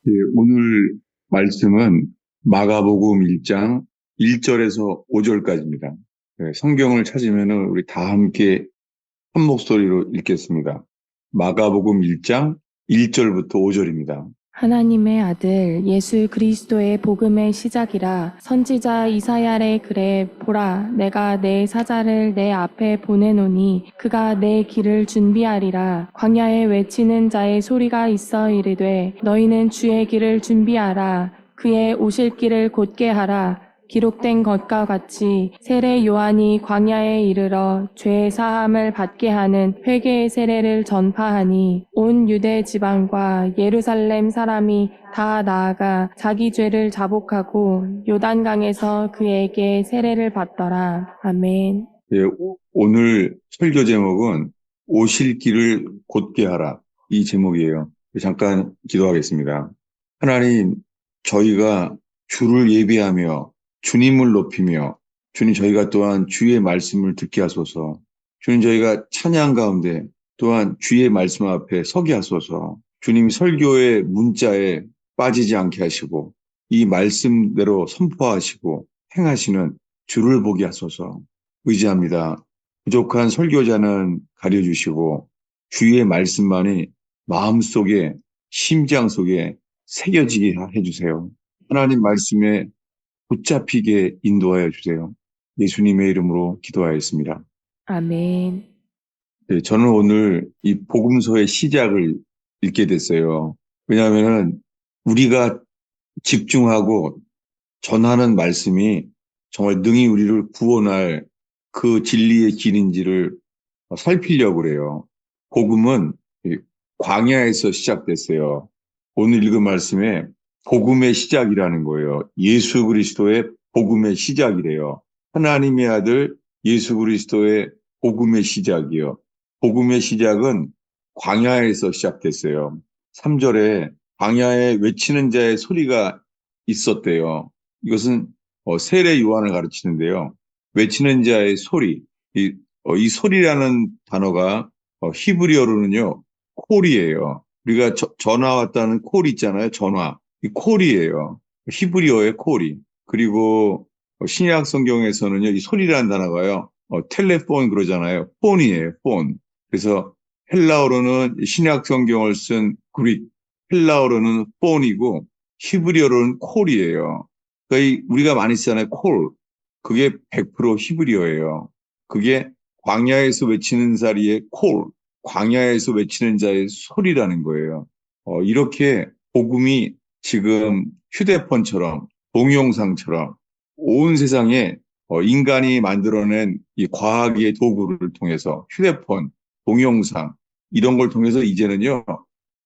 예, 오늘 말씀은 마가복음 1장 1절에서 5절까지입니다. 성경을 찾으면 우리 다 함께 한 목소리로 읽겠습니다. 마가복음 1장 1절부터 5절입니다. 하나님의 아들 예수 그리스도의 복음의 시작이라. 선지자 이사야의 글에 보라, 내가 내 사자를 내 앞에 보내노니 그가 내 길을 준비하리라. 광야에 외치는 자의 소리가 있어 이르되 너희는 주의 길을 준비하라. 그의 오실 길을 곧게 하라. 기록된 것과 같이 세례 요한이 광야에 이르러 죄 사함을 받게 하는 회개의 세례를 전파하니 온 유대 지방과 예루살렘 사람이 다 나아가 자기 죄를 자복하고 요단강에서 그에게 세례를 받더라. 아멘. 예, 오늘 설교 제목은 오실 길을 곧게 하라, 이 제목이에요. 잠깐 기도하겠습니다. 하나님, 저희가 주를 예비하며 주님을 높이며 주님, 저희가 또한 주의 말씀을 듣게 하소서. 주님, 저희가 찬양 가운데 또한 주의 말씀 앞에 서게 하소서. 주님, 설교의 문자에 빠지지 않게 하시고 이 말씀대로 선포하시고 행하시는 주를 보게 하소서. 의지합니다. 부족한 설교자는 가려주시고 주의 말씀만이 마음속에, 심장 속에 새겨지게 해주세요. 하나님 말씀에 붙잡히게 인도하여 주세요. 예수님의 이름으로 기도하였습니다. 아멘. 네, 저는 오늘 이 복음서의 시작을 읽게 됐어요. 왜냐하면 우리가 집중하고 전하는 말씀이 정말 능히 우리를 구원할 그 진리의 길인지를 살피려고 그래요. 복음은 광야에서 시작됐어요. 오늘 읽은 말씀에 복음의 시작이라는 거예요. 예수 그리스도의 복음의 시작이래요. 하나님의 아들 예수 그리스도의 복음의 시작이요. 복음의 시작은 광야에서 시작됐어요. 3절에 광야에 외치는 자의 소리가 있었대요. 이것은 세례 요한을 가르치는데요. 외치는 자의 소리, 이 소리라는 단어가 히브리어로는요, 콜이에요. 우리가 전화 왔다는 콜 있잖아요. 전화. 이 콜이에요. 히브리어의 콜이. 그리고 신약 성경에서는요, 이 소리라는 단어가요, 텔레폰 그러잖아요. 폰이에요. 폰. 그래서 헬라어로는 신약 성경을 쓴 그릭, 헬라어로는 폰이고 히브리어로는 콜이에요. 그러니까 우리가 많이 쓰잖아요. 콜. 그게 100% 히브리어예요. 그게 광야에서 외치는 자리의 콜, 광야에서 외치는 자의 소리라는 거예요. 이렇게 복음이 지금 휴대폰처럼, 동영상처럼 온 세상에 인간이 만들어낸 이 과학의 도구를 통해서 휴대폰, 동영상 이런 걸 통해서 이제는요,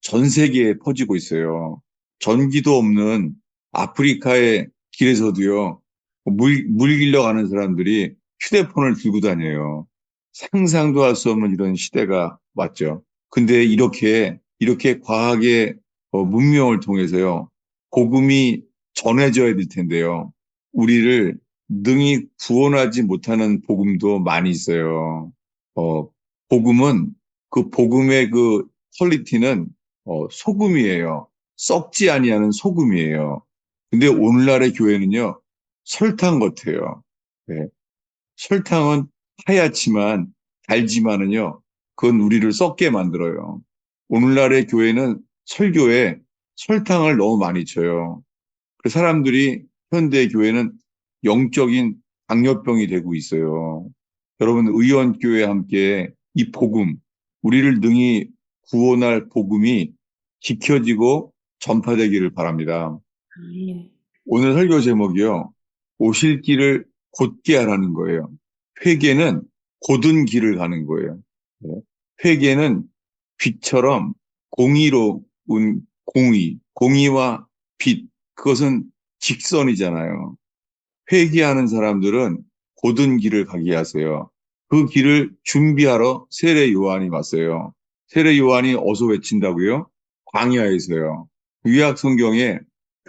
전 세계에 퍼지고 있어요. 전기도 없는 아프리카의 길에서도요, 물 길러 가는 사람들이 휴대폰을 들고 다녀요. 상상도 할 수 없는 이런 시대가 왔죠. 근데 이렇게 과학의 문명을 통해서요, 복음이 전해져야 될 텐데요. 우리를 능히 구원하지 못하는 복음도 많이 있어요. 복음은 그 복음의 그 퀄리티는 소금이에요. 썩지 아니하는 소금이에요. 근데 오늘날의 교회는요, 설탕 같아요. 네. 설탕은 하얗지만 달지만은요, 그건 우리를 썩게 만들어요. 오늘날의 교회는 설교에 설탕을 너무 많이 쳐요. 그 사람들이 현대 교회는 영적인 당뇨병이 되고 있어요. 여러분, 의원교회와 함께 이 복음, 우리를 능히 구원할 복음이 지켜지고 전파되기를 바랍니다. 아멘. 오늘 설교 제목이요, 오실 길을 곧게 하라는 거예요. 회개는 곧은 길을 가는 거예요. 네. 회개는 빛처럼 공의로운 공의와 빛, 그것은 직선이잖아요. 회개하는 사람들은 곧은 길을 가게 하세요. 그 길을 준비하러 세례 요한이 왔어요. 세례 요한이 어디서 외친다고요? 광야에서요. 구약 성경에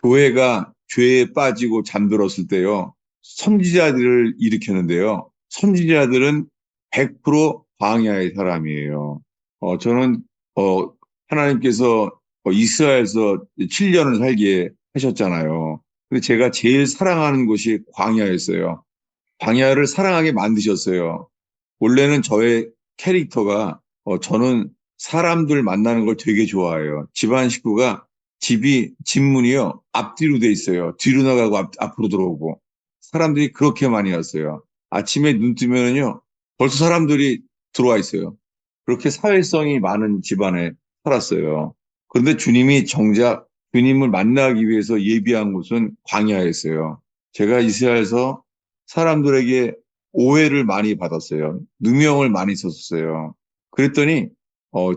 교회가 죄에 빠지고 잠들었을 때요, 선지자들을 일으켰는데요. 선지자들은 100% 광야의 사람이에요. 저는 하나님께서 이스라엘에서 7년을 살게 하셨잖아요. 근데 제가 제일 사랑하는 곳이 광야였어요. 광야를 사랑하게 만드셨어요. 원래는 저의 캐릭터가 저는 사람들 만나는 걸 되게 좋아해요. 집안 식구가 집 문이요 앞뒤로 돼 있어요. 뒤로 나가고 앞으로 들어오고 사람들이 그렇게 많이 왔어요. 아침에 눈 뜨면은요 벌써 사람들이 들어와 있어요. 그렇게 사회성이 많은 집안에 살았어요. 그런데 주님이 정작 주님을 만나기 위해서 예비한 곳은 광야였어요. 제가 이스라엘에서 사람들에게 오해를 많이 받았어요. 누명을 많이 썼어요. 그랬더니 어,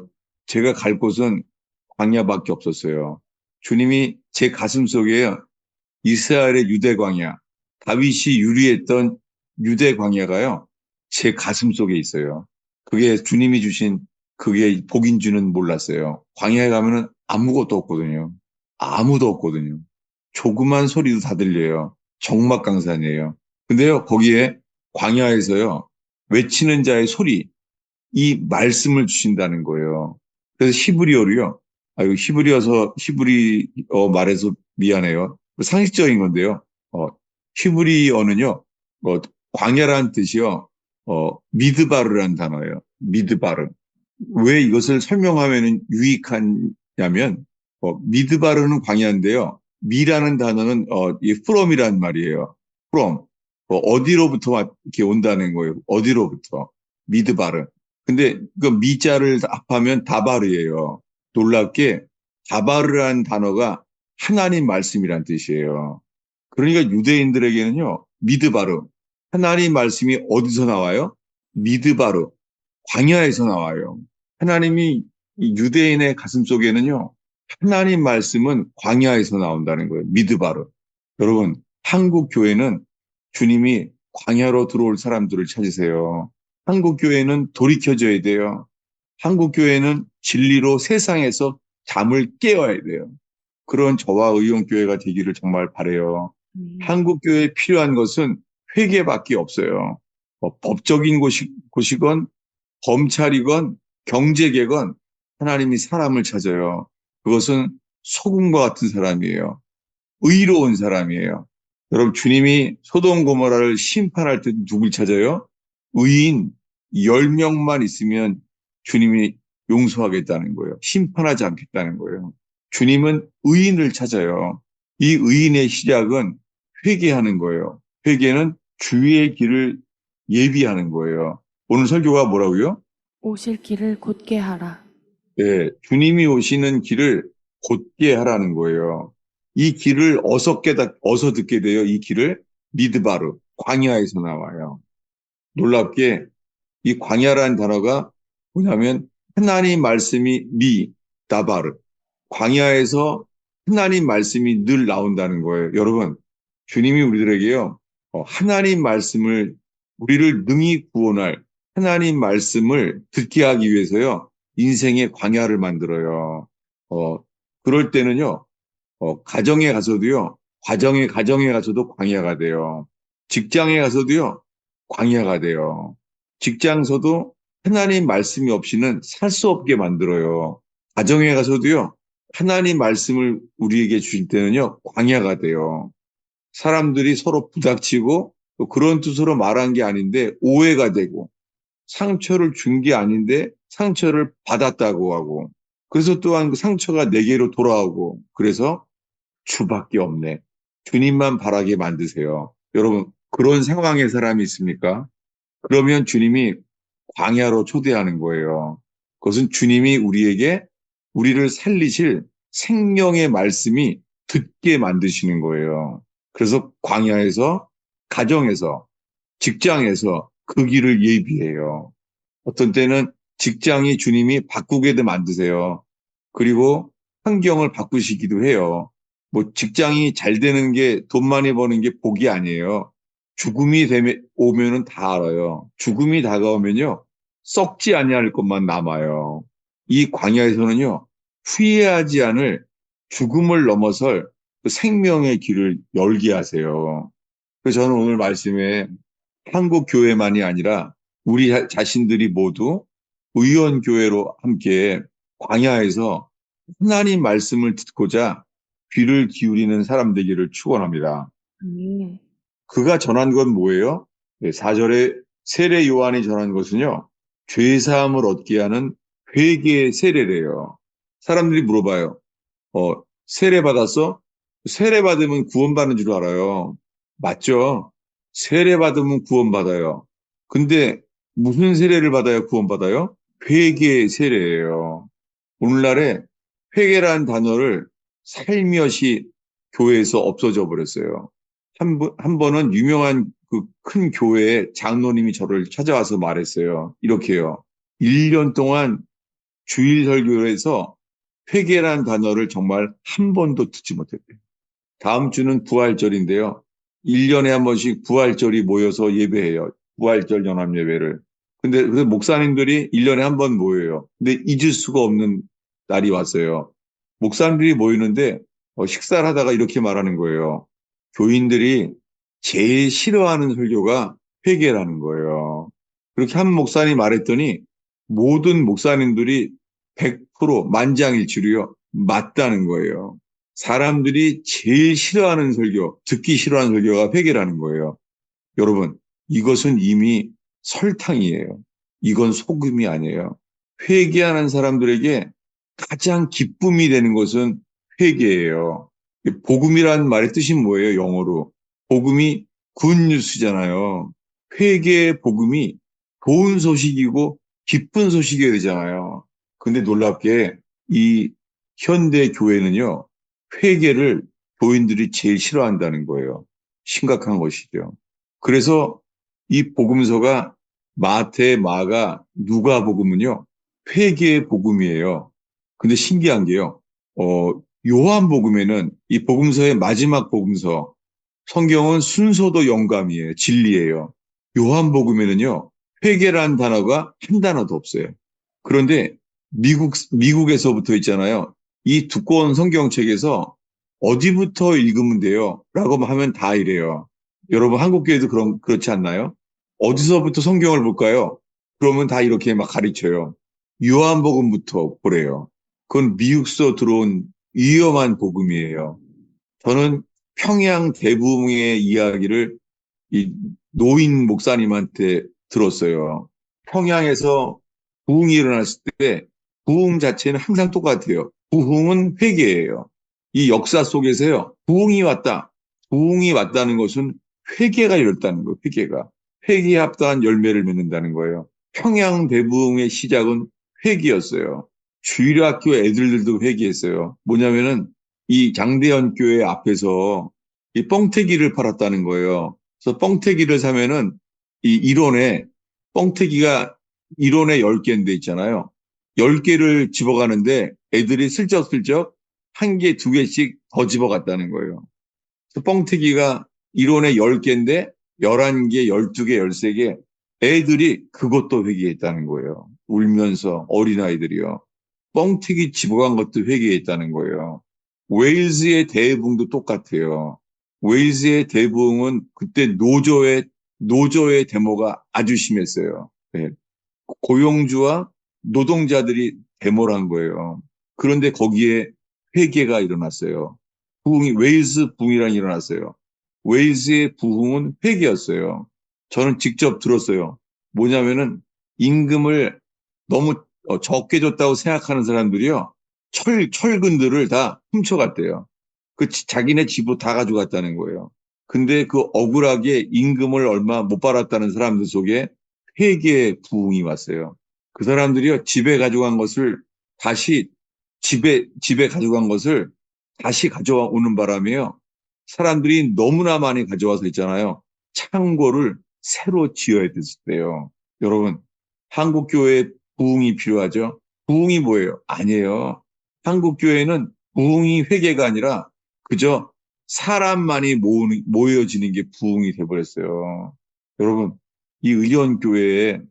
제가 갈 곳은 광야밖에 없었어요. 주님이 제 가슴 속에 이스라엘의 유대 광야, 다윗이 유리했던 유대 광야가요, 제 가슴 속에 있어요. 그게 주님이 주신 그게 복인 줄은 몰랐어요. 광야에 가면은 아무것도 없거든요. 아무도 없거든요. 조그만 소리도 다 들려요. 적막강산이에요. 근데요, 거기에 광야에서요, 외치는 자의 소리, 이 말씀을 주신다는 거예요. 그래서 히브리어로요. 이거 히브리어 말해서 미안해요. 상식적인 건데요. 히브리어는요. 광야라는 뜻이요. 미드바르라는 단어예요. 미드바르. 왜 이것을 설명하면 유익하냐면 미드바르는 광야인데요. 미라는 단어는 이 from이란 말이에요. from. 어디로부터 이렇게 온다는 거예요. 어디로부터. 미드바르. 근데 그 미자를 합하면 다바르예요. 놀랍게 다바르라는 단어가 하나님 말씀이란 뜻이에요. 그러니까 유대인들에게는요. 미드바르. 하나님 말씀이 어디서 나와요? 미드바르. 광야에서 나와요. 하나님이 이 유대인의 가슴 속에는요. 하나님 말씀은 광야에서 나온다는 거예요. 미드바르. 여러분, 한국 교회는 주님이 광야로 들어올 사람들을 찾으세요. 한국 교회는 돌이켜져야 돼요. 한국 교회는 진리로 세상에서 잠을 깨워야 돼요. 그런 저와 의용교회가 되기를 정말 바라요. 한국 교회에 필요한 것은 회개밖에 없어요. 법적인 곳이건 검찰이건 경제계건 하나님이 사람을 찾아요. 그것은 소금과 같은 사람이에요. 의로운 사람이에요. 여러분 주님이 소돔 고모라를 심판할 때 누굴 찾아요? 의인 10명만 있으면 주님이 용서하겠다는 거예요. 심판하지 않겠다는 거예요. 주님은 의인을 찾아요. 이 의인의 시작은 회개하는 거예요. 회개는 주의 길을 예비하는 거예요. 오늘 설교가 뭐라고요? 오실 길을 곧게 하라. 네, 주님이 오시는 길을 곧게 하라는 거예요. 이 길을 어서 듣게 돼요. 이 길을 미드바르, 광야에서 나와요. 놀랍게 이 광야라는 단어가 뭐냐면 하나님 말씀이 다바르, 광야에서 하나님 말씀이 늘 나온다는 거예요. 여러분, 주님이 우리들에게요, 하나님 말씀을, 우리를 능히 구원할 하나님 말씀을 듣게 하기 위해서요, 인생의 광야를 만들어요. 그럴 때는요, 가정에 가서도요, 가정에 가서도 광야가 돼요. 직장에 가서도요, 광야가 돼요. 직장서도 하나님 말씀이 없이는 살 수 없게 만들어요. 가정에 가서도요, 하나님 말씀을 우리에게 주실 때는요, 광야가 돼요. 사람들이 서로 부닥치고 또 그런 뜻으로 말한 게 아닌데 오해가 되고 상처를 준 게 아닌데 상처를 받았다고 하고 그래서 또한 그 상처가 내게로 돌아오고 그래서 주밖에 없네. 주님만 바라게 만드세요. 여러분 그런 상황의 사람이 있습니까? 그러면 주님이 광야로 초대하는 거예요. 그것은 주님이 우리를 살리실 생명의 말씀이 듣게 만드시는 거예요. 그래서 광야에서, 가정에서, 직장에서 그 길을 예비해요. 어떤 때는 직장이 주님이 바꾸게도 만드세요. 그리고 환경을 바꾸시기도 해요. 뭐 직장이 잘 되는 게 돈 많이 버는 게 복이 아니에요. 오면은 다 알아요. 죽음이 다가오면요. 썩지 아니할 것만 남아요. 이 광야에서는요. 후회하지 않을 죽음을 넘어설 그 생명의 길을 열게 하세요. 그래서 저는 오늘 말씀에 한국 교회만이 아니라 우리 자신들이 모두 의원교회로 함께 광야에서 하나님 말씀을 듣고자 귀를 기울이는 사람 되기를 축원합니다. 아멘. 그가 전한 건 뭐예요? 4절에 세례 요한이 전한 것은요, 죄사함을 얻게 하는 회개의 세례래요. 사람들이 물어봐요. 세례 받았어? 세례 받으면 구원받는 줄 알아요. 맞죠? 세례 받으면 구원받아요. 근데 무슨 세례를 받아야 구원받아요? 회개의 세례예요. 오늘날에 회개라는 단어를 살며시 교회에서 없어져 버렸어요. 한 번은 유명한 그 큰 교회의 장로님이 저를 찾아와서 말했어요. 이렇게요. 1년 동안 주일 설교에서 회개라는 단어를 정말 한 번도 듣지 못했대요. 다음 주는 부활절인데요. 1년에 한 번씩 부활절이 모여서 예배해요. 부활절 연합 예배를. 근데 목사님들이 1년에 한 번 모여요. 근데 잊을 수가 없는 날이 왔어요. 목사님들이 모이는데 식사를 하다가 이렇게 말하는 거예요. 교인들이 제일 싫어하는 설교가 회개라는 거예요. 그렇게 한 목사님이 말했더니 모든 목사님들이 100% 만장일치로요. 맞다는 거예요. 사람들이 제일 싫어하는 설교, 듣기 싫어하는 설교가 회개라는 거예요. 여러분, 이것은 이미 설탕이에요. 이건 소금이 아니에요. 회개하는 사람들에게 가장 기쁨이 되는 것은 회개예요. 복음이라는 말의 뜻이 뭐예요, 영어로? 복음이 굿뉴스잖아요. 회개의 복음이 좋은 소식이고 기쁜 소식이 되잖아요. 근데 놀랍게 이 현대 교회는요, 회개를 교인들이 제일 싫어한다는 거예요. 심각한 것이죠. 그래서 이 복음서가 마태, 마가, 누가복음은요, 회개의 복음이에요. 근데 신기한 게요, 요한복음에는 이 복음서의 마지막 복음서, 성경은 순서도 영감이에요. 진리예요. 요한복음에는요, 회개라는 단어가 한 단어도 없어요. 그런데 미국에서부터 있잖아요. 이 두꺼운 성경책에서 어디부터 읽으면 돼요? 라고 하면 다 이래요. 여러분, 한국교회도 그렇지 않나요? 어디서부터 성경을 볼까요? 그러면 다 이렇게 막 가르쳐요. 요한복음부터 보래요. 그건 미국서 들어온 위험한 복음이에요. 저는 평양 대부흥의 이야기를 이 노인 목사님한테 들었어요. 평양에서 부흥이 일어났을 때 부흥 자체는 항상 똑같아요. 부흥은 회개예요. 이 역사 속에서요. 부흥이 왔다. 부흥이 왔다는 것은 회개가 일었다는 거예요. 회개가. 회개에 합당한 열매를 맺는다는 거예요. 평양 대부흥의 시작은 회개였어요. 주일학교 애들도 회개했어요. 뭐냐면은 이 장대현 교회 앞에서 이 뻥튀기를 팔았다는 거예요. 그래서 뻥튀기를 사면은 이 1원에 뻥튀기가 1원에 10개인데 있잖아요. 10개를 집어가는데 애들이 슬쩍슬쩍 한 개, 두 개씩 더 집어갔다는 거예요. 그래서 뻥튀기가 1원에 10개인데 11개, 12개, 13개 애들이 그것도 회개했다는 거예요. 울면서 어린아이들이요. 뻥튀기 집어간 것도 회개했다는 거예요. 웨일즈의 대부흥도 똑같아요. 웨일즈의 대부흥은 그때 노조의 데모가 아주 심했어요. 네. 고용주와 노동자들이 데모를 한 거예요. 그런데 거기에 회개가 일어났어요. 웨일즈 부흥이랑 일어났어요. 웨일즈의 부흥은 회개였어요. 저는 직접 들었어요. 뭐냐면은 임금을 너무 적게 줬다고 생각하는 사람들이요. 철근들을 다 훔쳐갔대요. 자기네 집으로 다 가져갔다는 거예요. 근데 그 억울하게 임금을 얼마 못 받았다는 사람들 속에 회개의 부흥이 왔어요. 그 사람들이요, 집에 가져간 것을 다시 가져오는 바람에요. 사람들이 너무나 많이 가져와서 있잖아요. 창고를 새로 지어야 됐어요. 여러분, 한국교회에 부흥이 필요하죠? 부흥이 뭐예요? 아니에요. 한국교회는 부흥이 회개가 아니라 그저 사람만이 모여지는 게 부흥이 돼버렸어요. 여러분, 이 의원교회에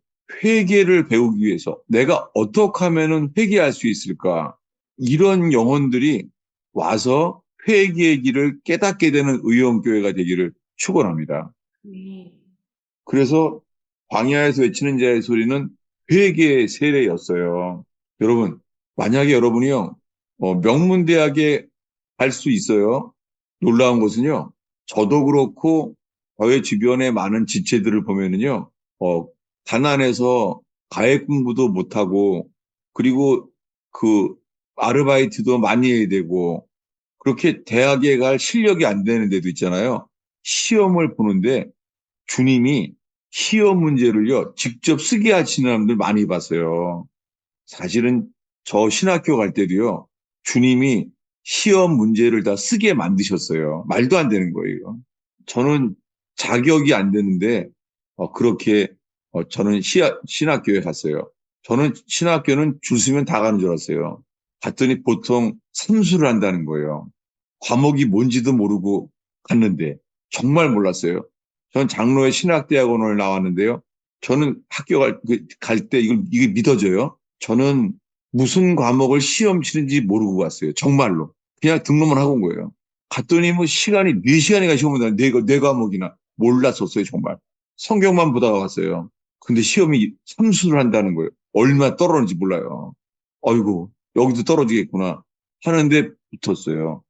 회개를 배우기 위해서 내가 어떻게 하면 회개할 수 있을까? 이런 영혼들이 와서 회개의 길을 깨닫게 되는 의원교회가 되기를 축원합니다. 네. 그래서 광야에서 외치는 자의 소리는 회개의 세례였어요. 여러분, 만약에 여러분이요, 명문대학에 갈 수 있어요. 놀라운 것은요. 저도 그렇고 저의 주변에 많은 지체들을 보면은요. 가난해서 가해 공부도 못하고 그리고 그 아르바이트도 많이 해야 되고 그렇게 대학에 갈 실력이 안 되는 데도 있잖아요. 시험을 보는데 주님이 시험 문제를요, 직접 쓰게 하시는 사람들 많이 봤어요. 사실은 저 신학교 갈 때도요, 주님이 시험 문제를 다 쓰게 만드셨어요. 말도 안 되는 거예요. 저는 자격이 안 되는데, 그렇게, 저는 신학교에 갔어요. 저는 신학교는 줄 서면 다 가는 줄 알았어요. 갔더니 보통 삼수를 한다는 거예요. 과목이 뭔지도 모르고 갔는데, 정말 몰랐어요. 저는 장로의 신학대학원을 나왔는데요. 저는 학교 갈 때 이게 믿어져요? 저는 무슨 과목을 시험 치는지 모르고 갔어요. 정말로. 그냥 등록만 하고 온 거예요. 갔더니 뭐 시간이 4시간이가 시험을 다 네 과목이나 몰랐었어요, 정말. 성경만 보다가 갔어요. 근데 시험이 삼수를 한다는 거예요. 얼마 떨어졌는지 몰라요. 어이구, 여기도 떨어지겠구나. 하는데 붙었어요.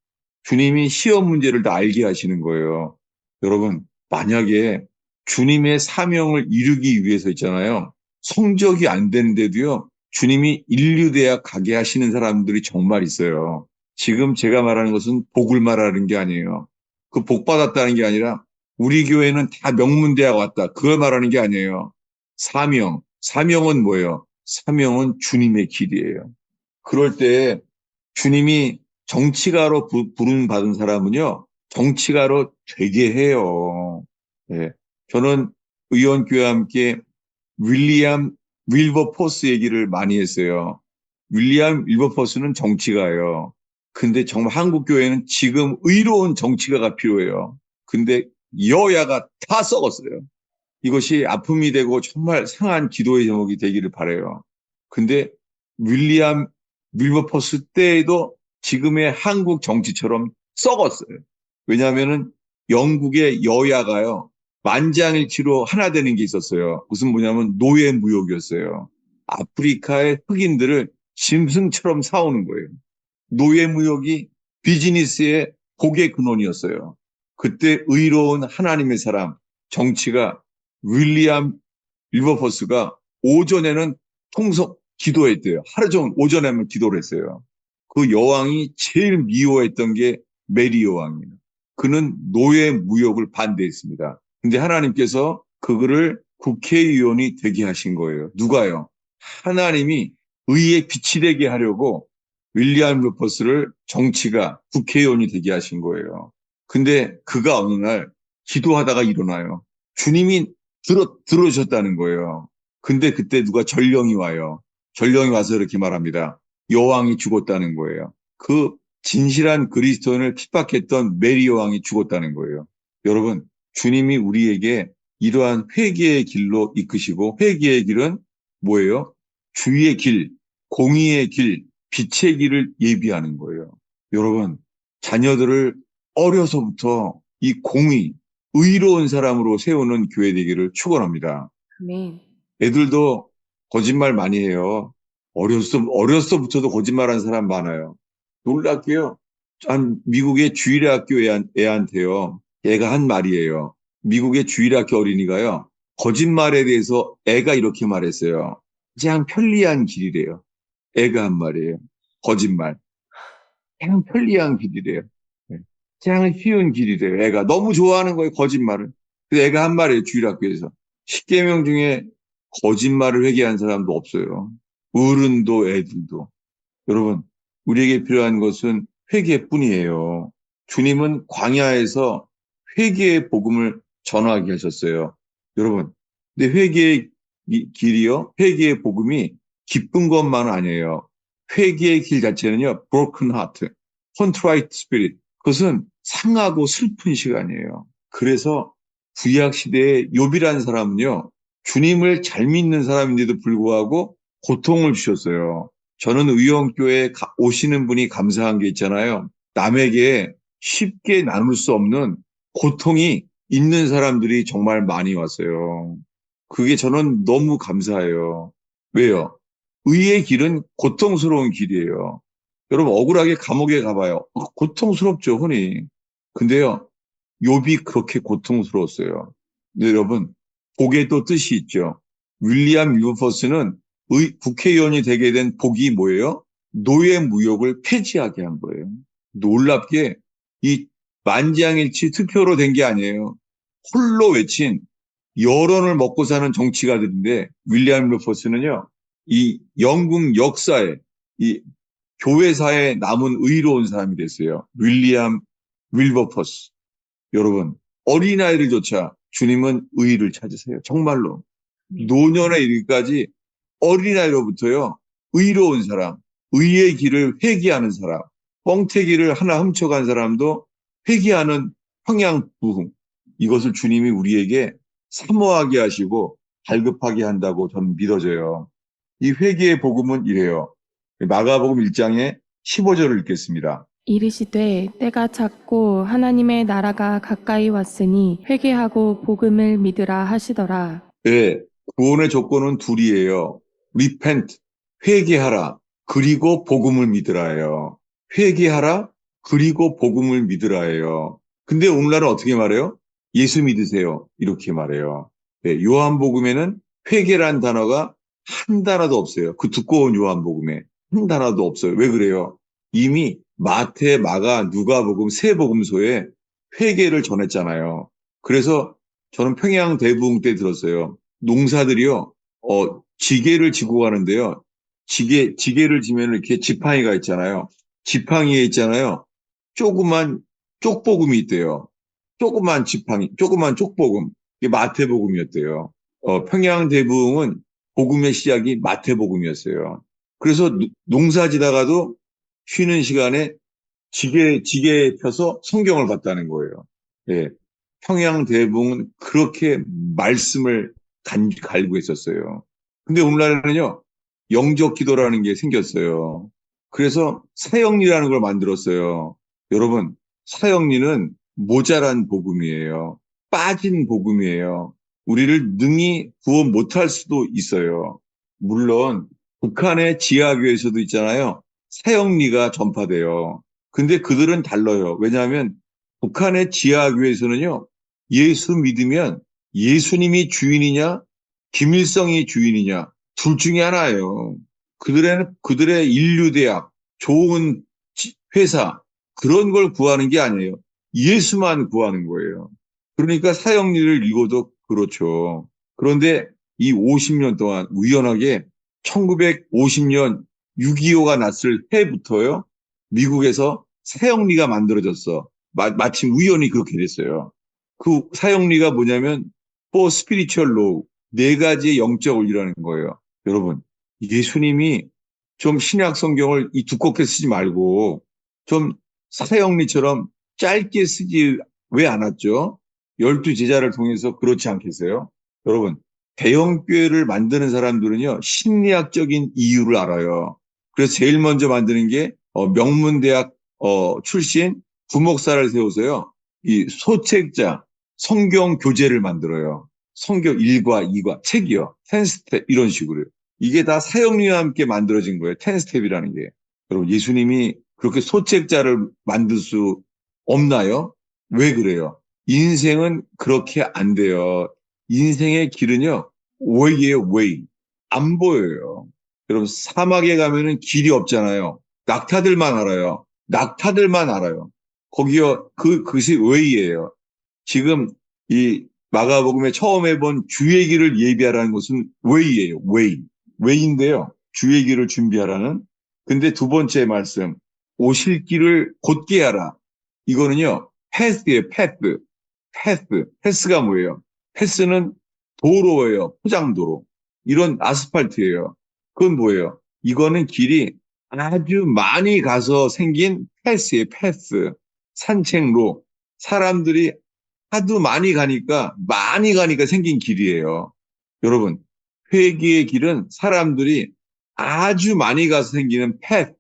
주님이 시험 문제를 다 알게 하시는 거예요. 여러분, 만약에 주님의 사명을 이루기 위해서 있잖아요. 성적이 안 되는데도요. 주님이 인류대학 가게 하시는 사람들이 정말 있어요. 지금 제가 말하는 것은 복을 말하는 게 아니에요. 그 복 받았다는 게 아니라 우리 교회는 다 명문대학 왔다. 그걸 말하는 게 아니에요. 사명. 사명은 뭐예요? 사명은 주님의 길이에요. 그럴 때 주님이 정치가로 부름 받은 사람은요, 정치가로 되게 해요. 예. 저는 의원교회와 함께 윌리엄 윌버포스 얘기를 많이 했어요. 윌리엄 윌버포스는 정치가예요. 근데 정말 한국 교회는 지금 의로운 정치가가 필요해요. 근데 여야가 다 썩었어요. 이것이 아픔이 되고 정말 상한 기도의 제목이 되기를 바라요. 근데 윌리엄 윌버포스 때에도 지금의 한국 정치처럼 썩었어요. 왜냐하면은 영국의 여야가요. 만장일치로 하나 되는 게 있었어요. 무슨 뭐냐면 노예무역이었어요. 아프리카의 흑인들을 짐승처럼 사오는 거예요. 노예무역이 비즈니스의 고개 근원이었어요. 그때 의로운 하나님의 사람, 정치가 윌리엄 윌버포스가 오전에는 통성 기도했대요. 하루 종일 오전에만 기도를 했어요. 그 여왕이 제일 미워했던 게 메리 여왕이에요. 그는 노예 무역을 반대했습니다. 근데 하나님께서 그거를 국회의원이 되게 하신 거예요. 누가요? 하나님이 의의 빛이 되게 하려고 윌리엄 루퍼스를 정치가 국회의원이 되게 하신 거예요. 근데 그가 어느 날 기도하다가 일어나요. 주님이 들어주셨다는 거예요. 근데 그때 누가 전령이 와요. 전령이 와서 이렇게 말합니다. 여왕이 죽었다는 거예요. 그 진실한 그리스도인을 핍박했던 메리 여왕이 죽었다는 거예요. 여러분, 주님이 우리에게 이러한 회개의 길로 이끄시고 회개의 길은 뭐예요? 주의 길, 공의의 길, 빛의 길을 예비하는 거예요. 여러분, 자녀들을 어려서부터 이 공의, 의로운 사람으로 세우는 교회 되기를 축원합니다. 아멘. 애들도 거짓말 많이 해요. 어렸서부터도 거짓말하는 사람 많아요. 놀랍게요. 한 미국의 주일학교 애한테요. 애가 한 말이에요. 미국의 주일학교 어린이가요. 거짓말에 대해서 애가 이렇게 말했어요. 그냥 편리한 길이래요. 애가 한 말이에요. 거짓말. 그냥 편리한 길이래요. 네. 그냥 쉬운 길이래요. 애가 너무 좋아하는 거예요. 거짓말을. 그래서 애가 한 말이에요. 주일학교에서. 10계명 중에 거짓말을 회개한 사람도 없어요. 어른도 애들도. 여러분, 우리에게 필요한 것은 회개뿐이에요. 주님은 광야에서 회개의 복음을 전하게 하셨어요. 여러분, 근데 회개의 길이요, 회개의 복음이 기쁜 것만 아니에요. 회개의 길 자체는요, broken heart, contrite spirit. 그것은 상하고 슬픈 시간이에요. 그래서 구약 시대의 욥이라는 사람은요, 주님을 잘 믿는 사람인데도 불구하고 고통을 주셨어요. 저는 의원교회에 오시는 분이 감사한 게 있잖아요. 남에게 쉽게 나눌 수 없는 고통이 있는 사람들이 정말 많이 왔어요. 그게 저는 너무 감사해요. 왜요? 의의 길은 고통스러운 길이에요. 여러분 억울하게 감옥에 가봐요. 고통스럽죠, 흔히. 근데요, 욥이 그렇게 고통스러웠어요. 근데 여러분, 복에 또 뜻이 있죠. 윌리엄 윌버퍼스는 국회의원이 되게 된 복이 뭐예요? 노예무역을 폐지하게 한 거예요. 놀랍게 이 만장일치 투표로 된 게 아니에요. 홀로 외친 여론을 먹고 사는 정치가들인데 윌리엄 윌버퍼스는요, 이 영국 역사에 이 교회사에 남은 의로운 사람이 됐어요. 윌리엄 윌버퍼스. 여러분, 어린아이들조차 주님은 의를 찾으세요. 정말로. 노년에 이르기까지 어린아이로부터요, 의로운 사람, 의의 길을 회개하는 사람, 뻥튀기를 하나 훔쳐간 사람도 회개하는 평양부흥. 이것을 주님이 우리에게 사모하게 하시고 발급하게 한다고 저는 믿어져요. 이 회개의 복음은 이래요. 마가복음 1장의 15절을 읽겠습니다. 이르시되 때가 찼고 하나님의 나라가 가까이 왔으니 회개하고 복음을 믿으라 하시더라. 네, 구원의 조건은 둘이에요. repent, 회개하라. 그리고 복음을 믿으라예요. 회개하라. 그리고 복음을 믿으라예요. 근데 오늘날은 어떻게 말해요? 예수 믿으세요. 이렇게 말해요. 네, 요한복음에는 회개란 단어가 한 단어도 없어요. 그 두꺼운 요한복음에 한 단어도 없어요. 왜 그래요? 이미 마태, 마가, 누가복음 세 복음서에 회개를 전했잖아요. 그래서 저는 평양 대부흥 때 들었어요. 농사들이요, 지게를 지고 가는데요. 지게를 지면 이렇게 지팡이가 있잖아요. 지팡이에 있잖아요. 조그만 쪽복음이 있대요. 조그만 지팡이, 조그만 쪽복음. 이게 마태복음이었대요. 평양 대부흥은 복음의 시작이 마태복음이었어요. 그래서 농사 지다가도 쉬는 시간에 지게에 펴서 성경을 봤다는 거예요. 예. 평양 대부흥은 그렇게 말씀을 갈고 있었어요. 근데 오늘날에는요, 영적 기도라는 게 생겼어요. 그래서 사형리라는 걸 만들었어요. 여러분, 사형리는 모자란 복음이에요. 빠진 복음이에요. 우리를 능히 구원 못할 수도 있어요. 물론, 북한의 지하교에서도 있잖아요. 사형리가 전파돼요. 근데 그들은 달라요. 왜냐하면 북한의 지하교에서는요, 예수 믿으면 예수님이 주인이냐, 김일성이 주인이냐, 둘 중에 하나예요. 그들의 인류대학, 좋은 회사, 그런 걸 구하는 게 아니에요. 예수만 구하는 거예요. 그러니까 사형리를 읽어도 그렇죠. 그런데 이 50년 동안 우연하게 1950년 6.25가 났을 해부터요, 미국에서 사형리가 만들어졌어. 마침 우연히 그렇게 됐어요. 그 사형리가 뭐냐면 for spiritual law, 네 가지의 영적 원리라는 거예요. 여러분, 예수님이 좀 신약 성경을 이 두껍게 쓰지 말고 좀 사형리처럼 짧게 쓰지 왜 안 왔죠? 12제자를 통해서 그렇지 않겠어요? 여러분, 대형교회를 만드는 사람들은요, 심리학적인 이유를 알아요. 그래서 제일 먼저 만드는 게 명문대학 출신 부목사를 세워서요, 이 소책자, 성경 교재를 만들어요. 성경 1과 2과 책이요. 10스텝 이런 식으로요. 이게 다 사형리와 함께 만들어진 거예요. 10스텝이라는 게. 여러분, 예수님이 그렇게 소책자를 만들 수 없나요? 왜 그래요? 인생은 그렇게 안 돼요. 인생의 길은요, way예요, way. 안 보여요. 여러분, 사막에 가면은 길이 없잖아요. 낙타들만 알아요. 낙타들만 알아요. 거기요, 그것이 way예요. 지금 이 마가복음에 처음에 본 주의 길을 예비하라는 것은 way예요, way. way인데요. 주의 길을 준비하라는. 근데 두 번째 말씀, 오실 길을 곧게 하라. 이거는요, path예요, path. 패스가 뭐예요? 패스는 도로예요. 포장도로. 이런 아스팔트예요. 그건 뭐예요? 이거는 길이 아주 많이 가서 생긴 패스예요. 패스. 산책로. 사람들이 하도 많이 가니까 생긴 길이에요. 여러분, 회개의 길은 사람들이 아주 많이 가서 생기는 패스.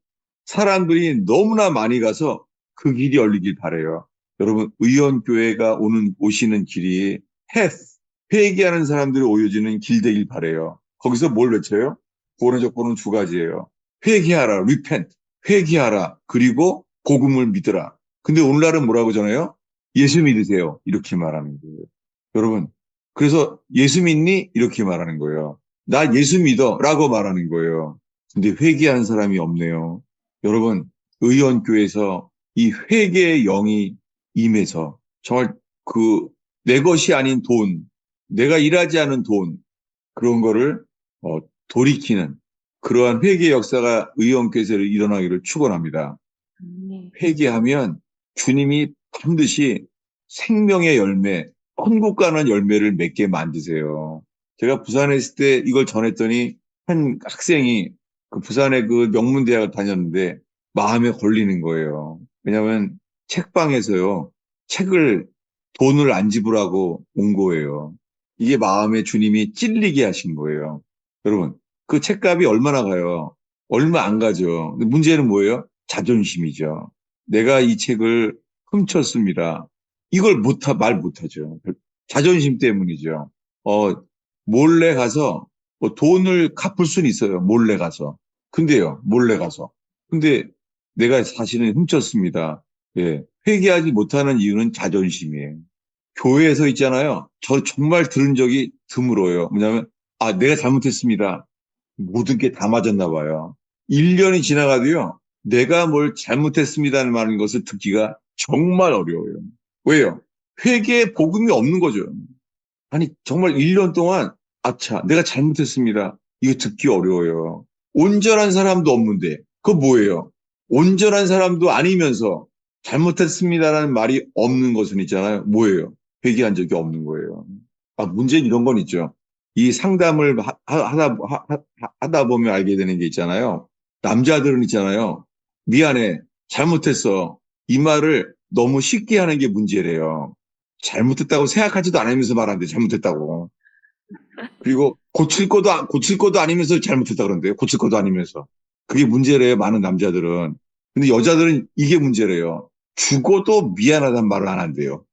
사람들이 너무나 많이 가서 그 길이 열리길 바라요. 여러분, 의원교회가 오시는 길이 패스, 회개하는 사람들이 오여지는 길 되길 바라요. 거기서 뭘 외쳐요? 구원의 조건은 두 가지예요. 회개하라, repent. 회개하라. 그리고 복음을 믿으라. 근데 오늘날은 뭐라고 전해요? 예수 믿으세요. 이렇게 말하는 거예요. 여러분, 그래서 예수 믿니? 이렇게 말하는 거예요. 나 예수 믿어. 라고 말하는 거예요. 근데 회개한 사람이 없네요. 여러분, 의원교회에서 이 회개의 영이 임해서 정말 그 내 것이 아닌 돈, 내가 일하지 않은 돈, 그런 거를 돌이키는 그러한 회개 역사가 의원교회에서 일어나기를 축원합니다. 네. 회개하면 주님이 반드시 생명의 열매, 천국 가는 열매를 맺게 만드세요. 제가 부산에 있을 때 이걸 전했더니 한 학생이 그 부산의 그 명문대학을 다녔는데 마음에 걸리는 거예요. 왜냐하면 책방에서요, 책을 돈을 안 지불하고 온 거예요. 이게 마음에 주님이 찔리게 하신 거예요. 여러분, 그 책값이 얼마나 가요? 얼마 안 가죠. 근데 문제는 뭐예요? 자존심이죠. 내가 이 책을 훔쳤습니다. 이걸 말 못하죠. 자존심 때문이죠. 어, 몰래 가서 뭐 돈을 갚을 수는 있어요. 몰래 가서. 근데요, 몰래 가서. 근데 내가 사실은 훔쳤습니다. 예. 회개하지 못하는 이유는 자존심이에요. 교회에서 있잖아요. 저 정말 들은 적이 드물어요. 뭐냐면, 아, 내가 잘못했습니다. 모든 게 다 맞았나 봐요. 1년이 지나가도요, 내가 뭘 잘못했습니다는 말인 것을 듣기가 정말 어려워요. 왜요? 회개의 복음이 없는 거죠. 아니, 정말 1년 동안, 아차, 내가 잘못했습니다. 이거 듣기 어려워요. 온전한 사람도 없는데, 그거 뭐예요? 온전한 사람도 아니면서 잘못했습니다라는 말이 없는 것은 있잖아요. 뭐예요? 회개한 적이 없는 거예요. 아, 문제는 이런 건 있죠. 이 상담을 하다 보면 알게 되는 게 있잖아요. 남자들은 있잖아요. 미안해, 잘못했어. 이 말을 너무 쉽게 하는 게 문제래요. 잘못했다고 생각하지도 않으면서 말하는데 잘못했다고. 그리고 고칠 것도 아니면서 잘못했다 그러는데요. 고칠 것도 아니면서. 그게 문제래요. 많은 남자들은. 근데 여자들은 이게 문제래요. 죽어도 미안하다는 말을 안 한대요.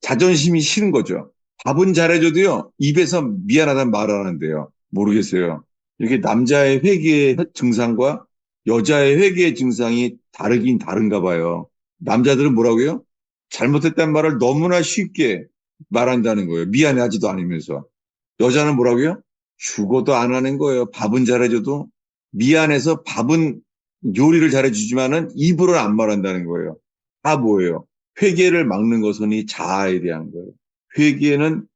자존심이 싫은 거죠. 밥은 잘해줘도요. 입에서 미안하다는 말을 안 한대요. 모르겠어요. 이게 남자의 회개의 증상과 여자의 회개의 증상이 다르긴 다른가 봐요. 남자들은 뭐라고요? 잘못했다는 말을 너무나 쉽게 말한다는 거예요. 미안해하지도 않으면서. 여자는 뭐라고요? 죽어도 안 하는 거예요. 밥은 잘해줘도 미안해서 밥은 요리를 잘해주지만은 입으로는 안 말한다는 거예요. 다 뭐예요? 회개를 막는 것은 이 자아에 대한 거예요. 회개는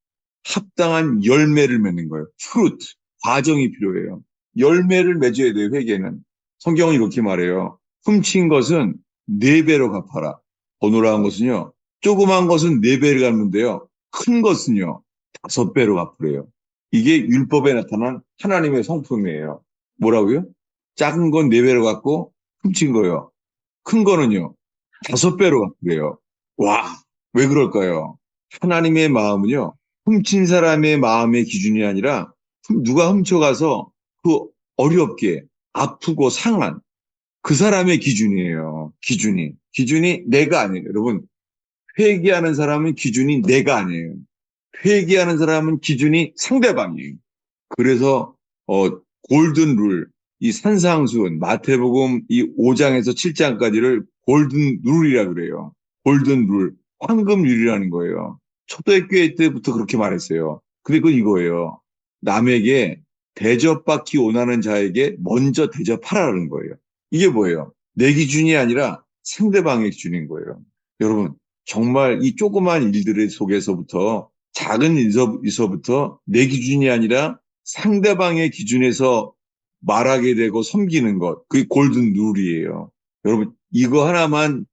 합당한 열매를 맺는 거예요. fruit, 과정이 필요해요. 열매를 맺어야 돼요, 회개는. 성경은 이렇게 말해요. 훔친 것은 4배로 갚아라. 더 놀라운 것은요. 조그만 것은 4배를 갚는데요. 큰 것은요. 5배로 갚으래요. 이게 율법에 나타난 하나님의 성품이에요. 뭐라고요? 작은 건 4배로 갚고 훔친 거요. 큰 거는요. 5배로 갚으래요. 와, 왜 그럴까요? 하나님의 마음은요. 훔친 사람의 마음의 기준이 아니라 누가 훔쳐가서 그 어렵게 아프고 상한 그 사람의 기준이에요. 기준이 내가 아니에요. 여러분, 회개하는 사람은 기준이 내가 아니에요. 회개하는 사람은 기준이 상대방이에요. 그래서 골든 룰, 이 산상수훈, 마태복음 이 5장에서 7장까지를 골든 룰이라 그래요. 골든 룰, 황금 룰이라는 거예요. 초대교회 때부터 그렇게 말했어요. 근데 그건 이거예요. 남에게 대접받기 원하는 자에게 먼저 대접하라는 거예요. 이게 뭐예요? 내 기준이 아니라 상대방의 기준인 거예요. 여러분, 정말 이 조그만 일들 속에서부터 작은 일서부터 내 기준이 아니라 상대방의 기준에서 말하게 되고 섬기는 것, 그게 골든 룰이에요. 여러분, 이거 하나만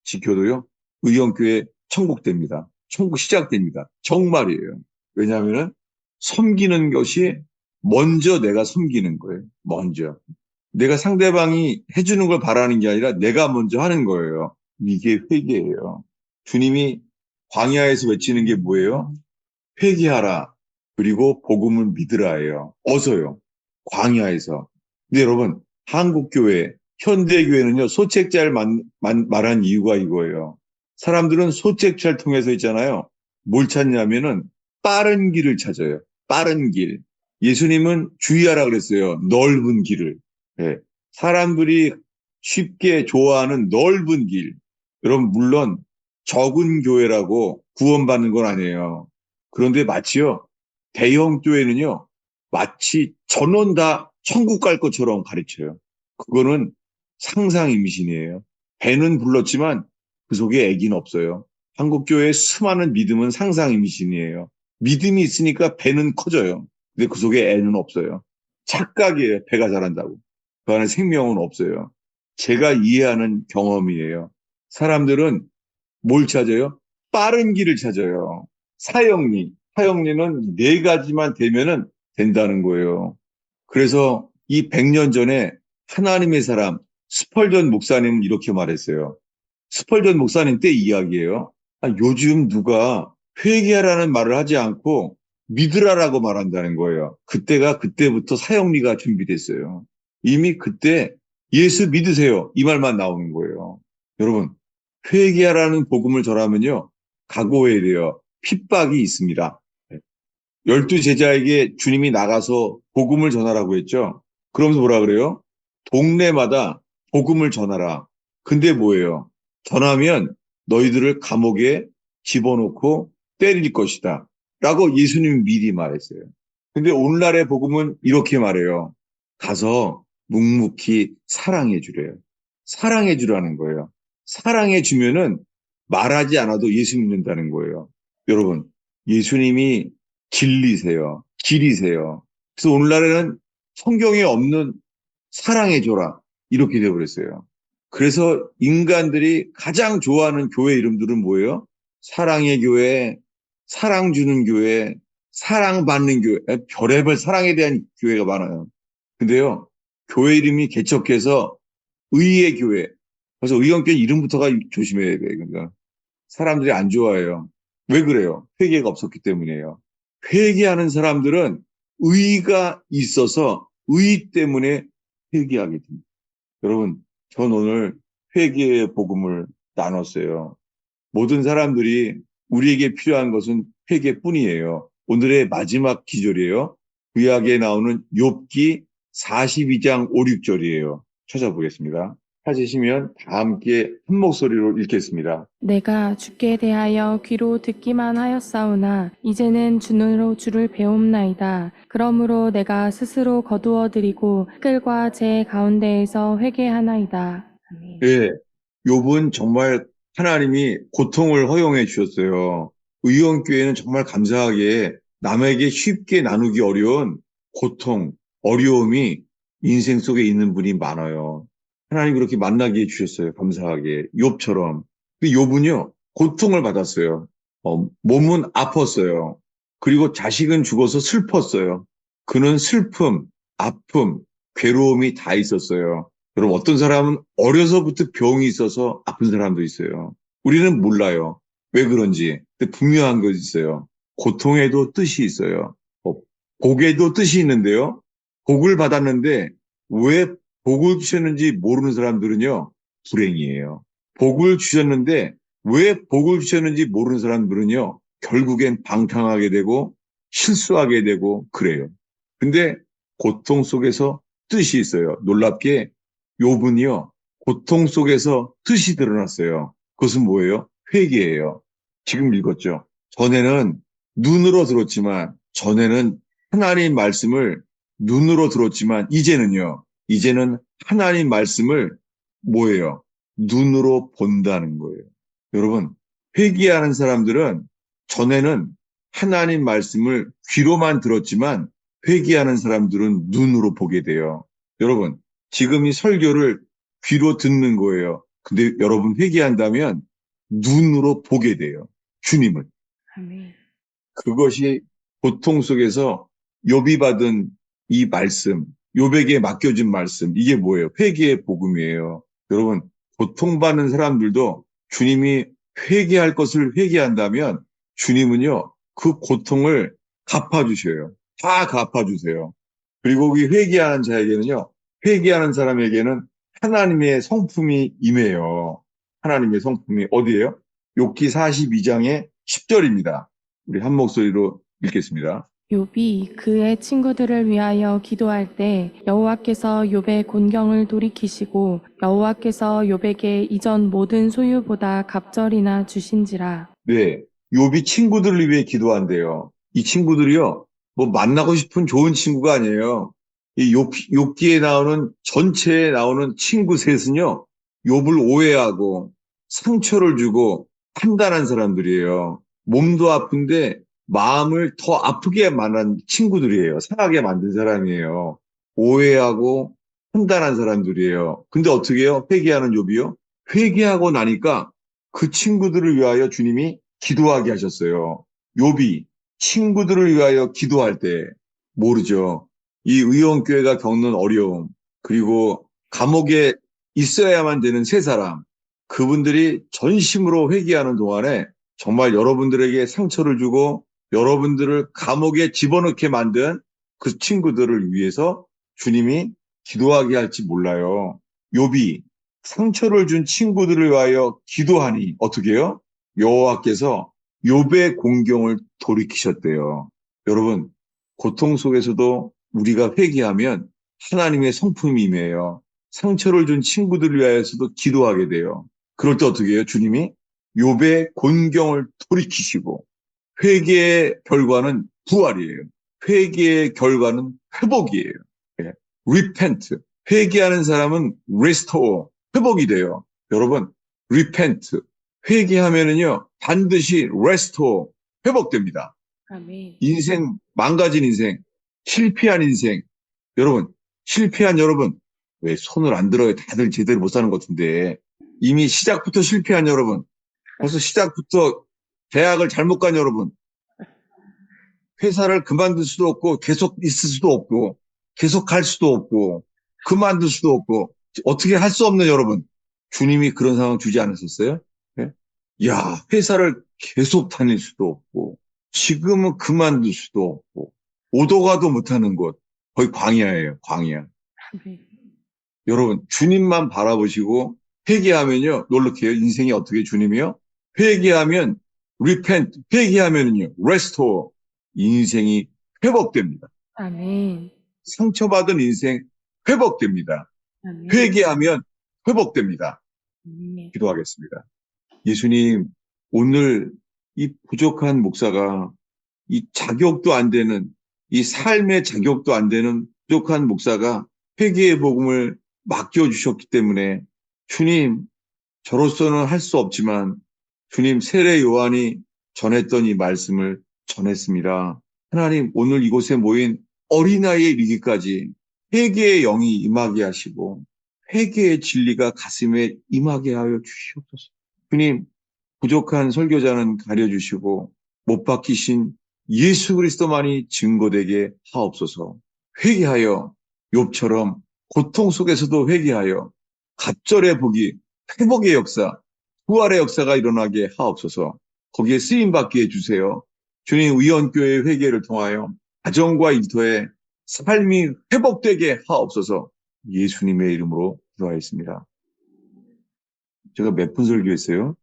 지켜도요, 의형교회 천국됩니다. 천국 시작됩니다. 정말이에요. 왜냐하면 섬기는 것이 먼저 내가 섬기는 거예요. 먼저. 내가 상대방이 해주는 걸 바라는 게 아니라 내가 먼저 하는 거예요. 이게 회개예요. 주님이 광야에서 외치는 게 뭐예요? 회개하라. 그리고 복음을 믿으라예요. 어서요. 광야에서. 근데 여러분, 한국교회, 현대교회는요, 소책자를 말한 이유가 이거예요. 사람들은 소책자를 통해서 있잖아요. 뭘 찾냐면은 빠른 길을 찾아요. 빠른 길. 예수님은 주의하라 그랬어요. 넓은 길을. 예. 사람들이 쉽게 좋아하는 넓은 길. 여러분, 물론 적은 교회라고 구원받는 건 아니에요. 그런데 마치요, 대형 교회는요, 마치 전원 다 천국 갈 것처럼 가르쳐요. 그거는 상상 임신이에요. 배는 불렀지만 그 속에 애기는 없어요. 한국 교회의 수많은 믿음은 상상 임신이에요. 믿음이 있으니까 배는 커져요. 근데 그 속에 애는 없어요. 착각이에요. 배가 자란다고. 그 안에 생명은 없어요. 제가 이해하는 경험이에요. 사람들은 뭘 찾아요? 빠른 길을 찾아요. 사형리. 사형리는 네 가지만 되면은 된다는 거예요. 그래서 이 100년 전에 하나님의 사람 스펄전 목사님은 이렇게 말했어요. 스펄전 목사님 때 이야기예요. 요즘 누가 회개하라는 말을 하지 않고 믿으라라고 말한다는 거예요. 그때가 그때부터 사형리가 준비됐어요. 이미 그때 예수 믿으세요. 이 말만 나오는 거예요. 여러분, 회개하라는 복음을 전하면요, 각오해야 돼요. 핍박이 있습니다. 12제자에게 주님이 나가서 복음을 전하라고 했죠. 그러면서 뭐라 그래요? 동네마다 복음을 전하라. 근데 뭐예요? 전하면 너희들을 감옥에 집어넣고 때릴 것이다. 라고 예수님이 미리 말했어요. 근데 오늘날의 복음은 이렇게 말해요. 가서 묵묵히 사랑해 주래요. 사랑해 주라는 거예요. 사랑해 주면은 말하지 않아도 예수 믿는다는 거예요. 여러분, 예수님이 진리세요. 길이세요. 그래서 오늘날에는 성경에 없는 사랑해줘라. 이렇게 되어버렸어요. 그래서 인간들이 가장 좋아하는 교회 이름들은 뭐예요? 사랑의 교회, 사랑 주는 교회, 사랑받는 교회, 별의별 사랑에 대한 교회가 많아요. 근데요, 교회 이름이 개척해서 의의 교회. 그래서 의원교 이름부터가 조심해야 돼요. 그러니까 사람들이 안 좋아해요. 왜 그래요? 회개가 없었기 때문이에요. 회개하는 사람들은 의가 있어서 의 때문에 회개하게 됩니다. 여러분, 전 오늘 회개의 복음을 나눴어요. 모든 사람들이 우리에게 필요한 것은 회개뿐이에요. 오늘의 마지막 기절이에요. 구약에 나오는 욥기 42장 5, 6절이에요. 찾아보겠습니다. 찾으시면 다 함께 한 목소리로 읽겠습니다. 내가 주께 대하여 귀로 듣기만 하였사오나 이제는 눈으로 주를 배움나이다. 그러므로 내가 스스로 거두어 드리고 끌과 제 가운데에서 회개하나이다. 아멘. 예, 욥은 정말 하나님이 고통을 허용해 주셨어요. 의원교회는 정말 감사하게 남에게 쉽게 나누기 어려운 고통, 어려움이 인생 속에 있는 분이 많아요. 하나님 그렇게 만나게 해주셨어요. 감사하게. 욥처럼. 근데 욥은요, 고통을 받았어요. 몸은 아팠어요. 그리고 자식은 죽어서 슬펐어요. 그는 슬픔, 아픔, 괴로움이 다 있었어요. 여러분, 어떤 사람은 어려서부터 병이 있어서 아픈 사람도 있어요. 우리는 몰라요. 왜 그런지. 근데 분명한 것이 있어요. 고통에도 뜻이 있어요. 복에도 뜻이 있는데요. 복을 받았는데 왜 복을 주셨는지 모르는 사람들은요, 불행이에요. 복을 주셨는데 왜 복을 주셨는지 모르는 사람들은요, 결국엔 방탕하게 되고 실수하게 되고 그래요. 근데 고통 속에서 뜻이 있어요. 놀랍게 욥은요, 고통 속에서 뜻이 드러났어요. 그것은 뭐예요? 회개예요. 지금 읽었죠. 전에는 눈으로 들었지만, 전에는 하나님 말씀을 눈으로 들었지만, 이제는 하나님 말씀을 뭐예요? 눈으로 본다는 거예요. 여러분, 회개하는 사람들은 전에는 하나님 말씀을 귀로만 들었지만, 회개하는 사람들은 눈으로 보게 돼요. 여러분, 지금 이 설교를 귀로 듣는 거예요. 근데 여러분 회개한다면 눈으로 보게 돼요. 주님을. 아멘. 그것이 고통 속에서 욥이 받은 이 말씀, 욥에게 맡겨진 말씀, 이게 뭐예요? 회개의 복음이에요. 여러분, 고통받는 사람들도 주님이 회개할 것을 회개한다면 주님은요, 그 고통을 갚아주셔요. 다 갚아주세요. 그리고 이 회개하는 자에게는요, 회개하는 사람에게는 하나님의 성품이 임해요. 하나님의 성품이 어디예요? 욥기 42장의 10절입니다. 우리 한 목소리로 읽겠습니다. 욥이 그의 친구들을 위하여 기도할 때 여호와께서 욥의 곤경을 돌이키시고 여호와께서 욥에게 이전 모든 소유보다 갑절이나 주신지라. 네, 욥이 친구들을 위해 기도한대요. 이 친구들이요, 뭐 만나고 싶은 좋은 친구가 아니에요. 이 욥기에 나오는 전체에 나오는 친구 셋은요, 욥을 오해하고 상처를 주고 판단한 사람들이에요. 몸도 아픈데 마음을 더 아프게 만든 친구들이에요. 상하게 만든 사람이에요. 오해하고 판단한 사람들이에요. 근데 어떻게 해요? 회개하는 욥이요? 회개하고 나니까 그 친구들을 위하여 주님이 기도하게 하셨어요. 욥이 친구들을 위하여 기도할 때 모르죠. 이 의원교회가 겪는 어려움, 그리고 감옥에 있어야만 되는 세 사람, 그분들이 전심으로 회개하는 동안에 정말 여러분들에게 상처를 주고 여러분들을 감옥에 집어넣게 만든 그 친구들을 위해서 주님이 기도하게 할지 몰라요. 욥이 상처를 준 친구들을 위하여 기도하니 어떻게 해요? 여호와께서 욥의 공경을 돌이키셨대요. 여러분, 고통 속에서도 우리가 회개하면 하나님의 성품이 임해요. 상처를 준 친구들을 위하여서도 기도하게 돼요. 그럴 때 어떻게 해요? 주님이 욥의 곤경을 돌이키시고 회개의 결과는 부활이에요. 회개의 결과는 회복이에요. 예. repent. 회개하는 사람은 restore. 회복이 돼요. 여러분, repent. 회개하면은요, 반드시 restore. 회복됩니다. 아멘. 인생, 망가진 인생, 실패한 인생. 여러분, 실패한 여러분, 왜 손을 안 들어요? 다들 제대로 못 사는 것 같은데. 이미 시작부터 실패한 여러분, 벌써 시작부터 대학을 잘못 간 여러분, 회사를 그만둘 수도 없고, 계속 있을 수도 없고, 계속 갈 수도 없고, 그만둘 수도 없고, 어떻게 할 수 없는 여러분, 주님이 그런 상황 주지 않으셨어요? 예? 야, 회사를 계속 다닐 수도 없고, 지금은 그만둘 수도 없고, 오도 가도 못하는 곳, 거의 광야예요, 광야. 아멘. 여러분, 주님만 바라보시고 회개하면요, 놀랍게요. 인생이 어떻게 주님이요? 회개하면 repent, 회개하면요, restore, 인생이 회복됩니다. 아멘. 상처받은 인생 회복됩니다. 아멘. 회개하면 회복됩니다. 아멘. 기도하겠습니다. 예수님, 오늘 이 부족한 목사가 이 자격도 안 되는, 이 삶의 자격도 안 되는 부족한 목사가 회개의 복음을 맡겨주셨기 때문에 주님, 저로서는 할 수 없지만 주님, 세례 요한이 전했던 이 말씀을 전했습니다. 하나님, 오늘 이곳에 모인 어린아이에 이르기까지 회개의 영이 임하게 하시고 회개의 진리가 가슴에 임하게 하여 주시옵소서. 주님, 부족한 설교자는 가려주시고 못 박히신 예수 그리스도만이 증거되게 하옵소서. 회개하여 욥처럼 고통 속에서도 회개하여 갑절의 복이 회복의 역사, 부활의 역사가 일어나게 하옵소서. 거기에 쓰임받게 해주세요. 주님 의원교회의 회개를 통하여 가정과 일터에 삶이 회복되게 하옵소서. 예수님의 이름으로 기도하였습니다. 제가 몇 분 설교했어요?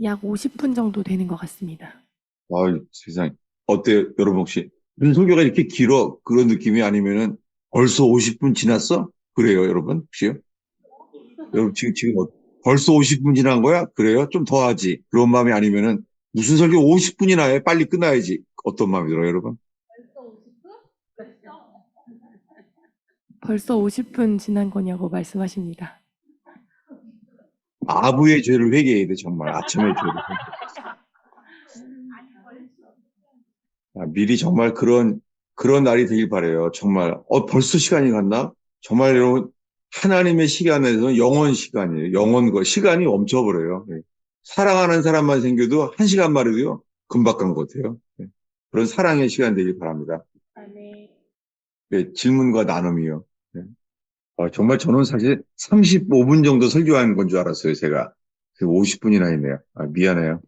약 50분 정도 되는 것 같습니다. 세상. 어때요? 여러분 혹시 무슨 설교가 이렇게 길어? 그런 느낌이 아니면은 벌써 50분 지났어? 그래요, 여러분? 혹시요? 여러분 지금 벌써 50분 지난 거야? 그래요? 좀 더 하지. 그런 마음이 아니면은 무슨 설교 50분이나 해? 빨리 끝나야지. 어떤 마음이 들어요, 여러분? 벌써 50분 지난 거냐고 말씀하십니다. 아부의 죄를 회개해야 돼, 정말. 아첨의 죄를. 미리 정말 그런 날이 되길 바라요. 정말. 벌써 시간이 갔나? 정말 여러분, 하나님의 시간에서는 영원 시간이에요. 시간이 멈춰버려요. 예. 사랑하는 사람만 생겨도 한 시간만 해도요, 금방 간 것 같아요. 예. 그런 사랑의 시간 되길 바랍니다. 예, 질문과 나눔이요. 예. 정말 저는 사실 35분 정도 설교한 건 줄 알았어요, 제가. 50분이나 했네요. 미안해요.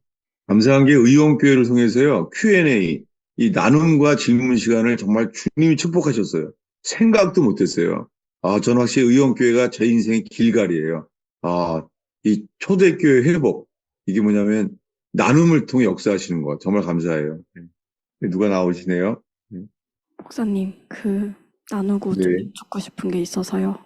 감사한 게 의원교회를 통해서요, Q&A, 이 나눔과 질문 시간을 정말 주님이 축복하셨어요. 생각도 못했어요. 저는 확실히 의원교회가 제 인생의 길갈이에요. 이 초대교회 회복, 이게 뭐냐면 나눔을 통해 역사하시는 거 정말 감사해요. 누가 나오시네요. 목사님, 나누고 좀 네, 여쭙고 싶은 게 있어서요.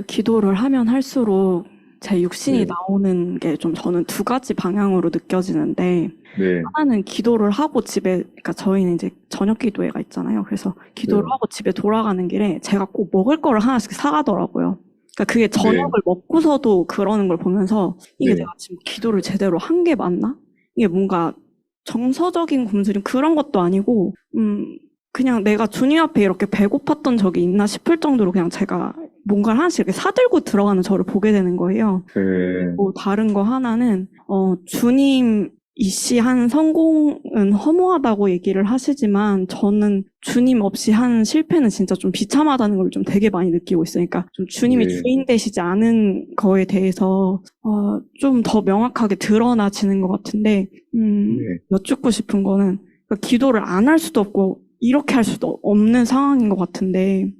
기도를 하면 할수록 제 육신이 네, 나오는 게 좀 저는 두 가지 방향으로 느껴지는데, 네, 하나는 기도를 하고 그러니까 저희는 이제 저녁 기도회가 있잖아요. 그래서 기도를 네, 하고 집에 돌아가는 길에 제가 꼭 먹을 거를 하나씩 사가더라고요. 그러니까 그게 네, 저녁을 먹고서도 그러는 걸 보면서 이게 네, 내가 지금 기도를 제대로 한 게 맞나? 이게 뭔가 정서적인 굶주림 그런 것도 아니고, 그냥 내가 주님 앞에 이렇게 배고팠던 적이 있나 싶을 정도로 그냥 제가 뭔가를 하나씩 이렇게 사들고 들어가는 저를 보게 되는 거예요. 네, 또 다른 거 하나는 주님 이씨 한 성공은 허무하다고 얘기를 하시지만 저는 주님 없이 한 실패는 진짜 좀 비참하다는 걸 좀 되게 많이 느끼고 있어요. 그러니까 좀 주님이 네, 주인 되시지 않은 거에 대해서 좀 더 명확하게 드러나지는 것 같은데 네, 여쭙고 싶은 거는 그러니까 기도를 안 할 수도 없고 이렇게 할 수도 없는 상황인 것 같은데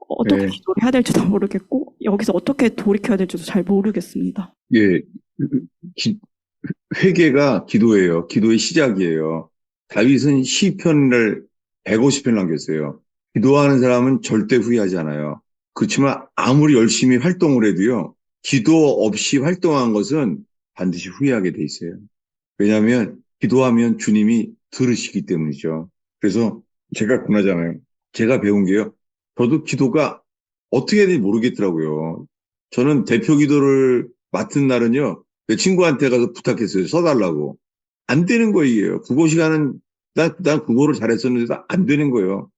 어떻게 네, 기도를 해야 될지도 모르겠고 여기서 어떻게 돌이켜야 될지도 잘 모르겠습니다. 예, 기- 회개가 기도예요. 기도의 시작이에요. 다윗은 시편을 150편 남겼어요. 기도하는 사람은 절대 후회하지 않아요. 그렇지만 아무리 열심히 활동을 해도요, 기도 없이 활동한 것은 반드시 후회하게 돼 있어요. 왜냐하면 기도하면 주님이 들으시기 때문이죠. 그래서 제가 권하잖아요. 제가 배운 게요. 저도 기도가 어떻게 해야 될지 모르겠더라고요. 저는 대표 기도를 맡은 날은요. 내 친구한테 가서 부탁했어요. 써달라고. 안 되는 거예요. 국어 시간은 난 국어를 잘했었는데도 안 되는 거예요.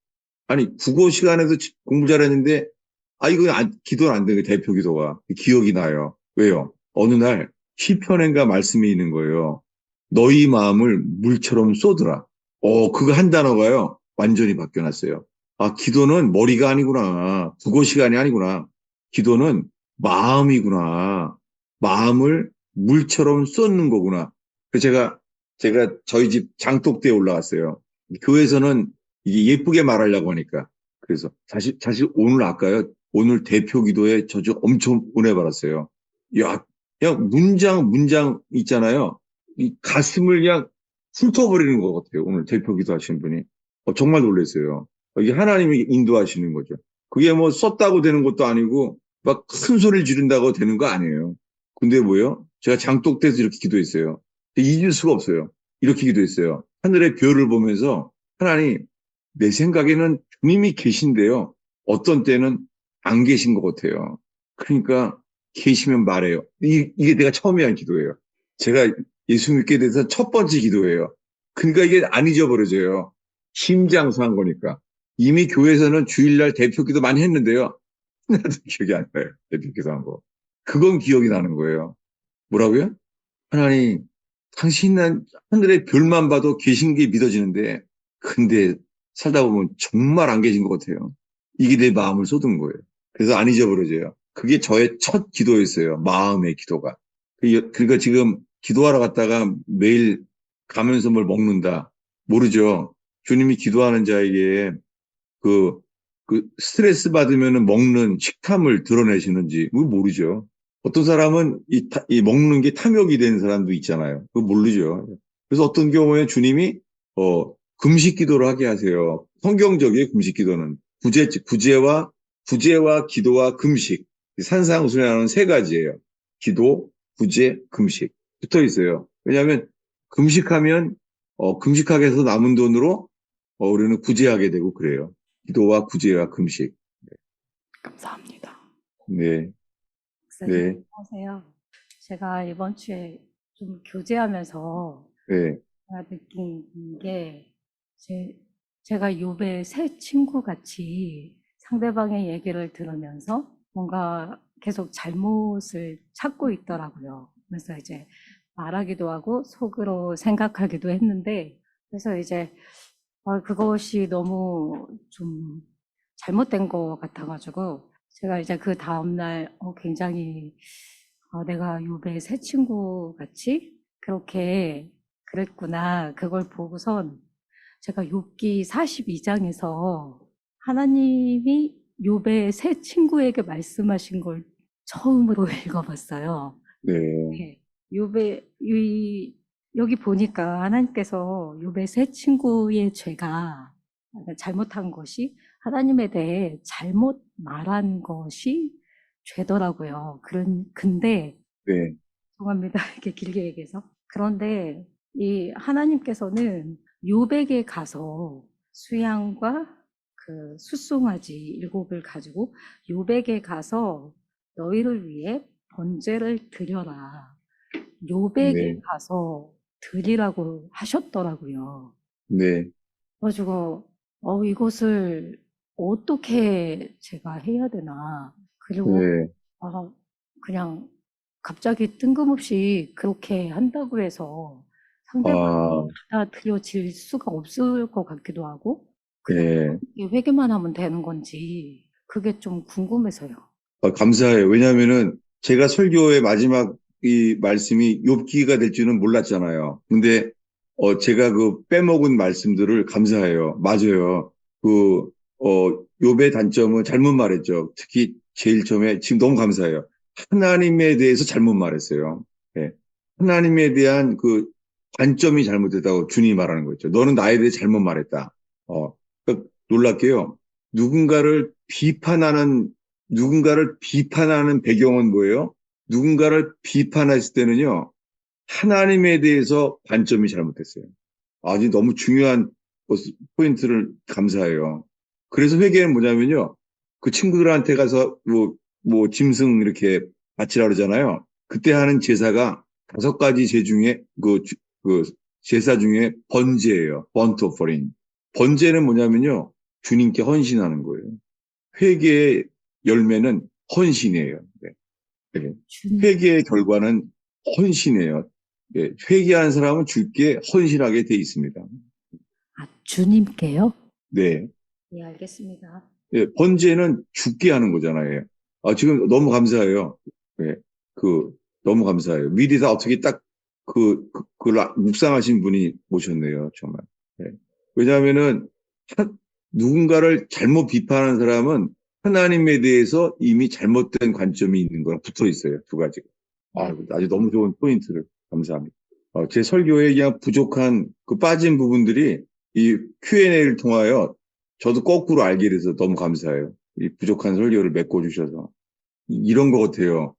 아니 국어 시간에도 공부 잘했는데 이거 기도는 안 되는 거예요. 대표 기도가. 기억이 나요. 왜요? 어느 날 시편인가 말씀이 있는 거예요. 너희 마음을 물처럼 쏟으라. 그거 한 단어가요. 완전히 바뀌어놨어요. 기도는 머리가 아니구나. 국어 시간이 아니구나. 기도는 마음이구나. 마음을 물처럼 쏟는 거구나. 그래서 제가 저희 집 장독대에 올라갔어요. 교회에서는 이게 예쁘게 말하려고 하니까. 그래서 사실 오늘 아까요. 오늘 대표 기도에 저주 엄청 은혜 받았어요. 야, 그냥 문장 있잖아요. 이 가슴을 그냥 훑어버리는 것 같아요. 오늘 대표 기도하신 분이. 정말 놀랐어요. 이게 하나님이 인도하시는 거죠. 그게 뭐 썼다고 되는 것도 아니고 막 큰 소리를 지른다고 되는 거 아니에요. 근데 뭐요? 제가 장독대에서 이렇게 기도했어요. 잊을 수가 없어요. 이렇게 기도했어요. 하늘의 별을 보면서 하나님, 내 생각에는 주님이 계신데요. 어떤 때는 안 계신 것 같아요. 그러니까 계시면 말해요. 이게 내가 처음에 한 기도예요. 제가 예수 믿게 돼서 첫 번째 기도예요. 그러니까 이게 안 잊어버려져요. 심장수한 거니까. 이미 교회에서는 주일날 대표 기도 많이 했는데요. 하나도 기억이 안 나요. 대표 기도한 거. 그건 기억이 나는 거예요. 뭐라고요? 하나님, 당신은 하늘의 별만 봐도 계신 게 믿어지는데, 근데 살다 보면 정말 안 계신 것 같아요. 이게 내 마음을 쏟은 거예요. 그래서 안 잊어버려져요. 그게 저의 첫 기도였어요. 마음의 기도가. 그러니까 지금 기도하러 갔다가 매일 가면서 뭘 먹는다. 모르죠. 주님이 기도하는 자에게 그, 그 스트레스 받으면 먹는 식탐을 드러내시는지, 그거 모르죠. 어떤 사람은 이 먹는 게 탐욕이 되는 사람도 있잖아요. 그거 모르죠. 그래서 어떤 경우에 주님이, 금식 기도를 하게 하세요. 성경적이에요, 금식 기도는. 구제와 기도와 금식. 산상수훈하는 세 가지예요. 기도, 구제, 금식. 붙어 있어요. 왜냐하면 금식하면, 금식하게 해서 남은 돈으로 우리는 구제하게 되고 그래요. 기도와 구제와 금식. 감사합니다. 네, 목사님, 네, 안녕하세요. 제가 이번 주에 좀 교제하면서 네, 제가 느낀 게, 제가 요배 새 친구 같이 상대방의 얘기를 들으면서 뭔가 계속 잘못을 찾고 있더라고요. 그래서 이제 말하기도 하고 속으로 생각하기도 했는데, 그래서 이제 그것이 너무 좀 잘못된 것 같아가지고, 제가 이제 그 다음날 굉장히 내가 요배 새 친구 같이 그렇게 그랬구나. 그걸 보고선 제가 욥기 42장에서 하나님이 욥의 새 친구에게 말씀하신 걸 처음으로 읽어봤어요. 네, 네. 욥의 여기 보니까 하나님께서 욥의 새 친구의 죄가 잘못한 것이 하나님에 대해 잘못 말한 것이 죄더라고요. 근데, 네, 죄송합니다. 이렇게 길게 얘기해서. 그런데 이 하나님께서는 욥에게 가서 수양과 그 숫송아지 7을 가지고 욥에게 가서 너희를 위해 번제를 드려라. 욥에게 네, 가서 드리라고 하셨더라고요. 네, 그래가지고 이것을 어떻게 제가 해야 되나. 그리고 네. 그냥 갑자기 뜬금없이 그렇게 한다고 해서 상대방이 아, 받아들여질 수가 없을 것 같기도 하고, 그냥 예. 이게 회개만 하면 되는 건지 그게 좀 궁금해서요. 감사해요. 왜냐하면은 제가 설교의 마지막 이 말씀이 욥기가 될 줄은 몰랐잖아요. 근데 제가 그 빼먹은 말씀들을 감사해요. 맞아요. 그 욥의 단점은 잘못 말했죠. 특히 제일 처음에 지금 너무 감사해요. 하나님에 대해서 잘못 말했어요. 예. 하나님에 대한 그 관점이 잘못됐다고 주님이 말하는 거죠. 너는 나에 대해 잘못 말했다. 그러니까 놀랍게요. 누군가를 비판하는 배경은 뭐예요? 누군가를 비판했을 때는요, 하나님에 대해서 관점이 잘못됐어요. 아주 너무 중요한 포인트를 감사해요. 그래서 회개는 뭐냐면요, 그 친구들한테 가서 뭐 짐승 이렇게 바치라 그러잖아요. 그때 하는 제사가 5가지 제 중에 그 제사 중에 번제예요. 번트 오퍼링. 번제는 뭐냐면요, 주님께 헌신하는 거예요. 회개의 열매는 헌신이에요. 네. 네. 주님, 회개의 결과는 헌신이에요. 네. 회개한 사람은 주께 헌신하게 돼 있습니다. 주님께요? 네. 네, 알겠습니다. 네. 번제는 죽게 하는 거잖아요. 지금 너무 감사해요. 네. 너무 감사해요. 미리 다 어떻게 딱 묵상하신 분이 오셨네요. 정말. 네. 왜냐하면은, 누군가를 잘못 비판하는 사람은 하나님에 대해서 이미 잘못된 관점이 있는 거랑 붙어 있어요. 2가지가. 네. 아주 너무 좋은 포인트를 감사합니다. 제 설교에 그냥 부족한 그 빠진 부분들이 이 Q&A를 통하여 저도 거꾸로 알게 돼서 너무 감사해요. 이 부족한 설교를 메꿔주셔서. 이런 것 같아요.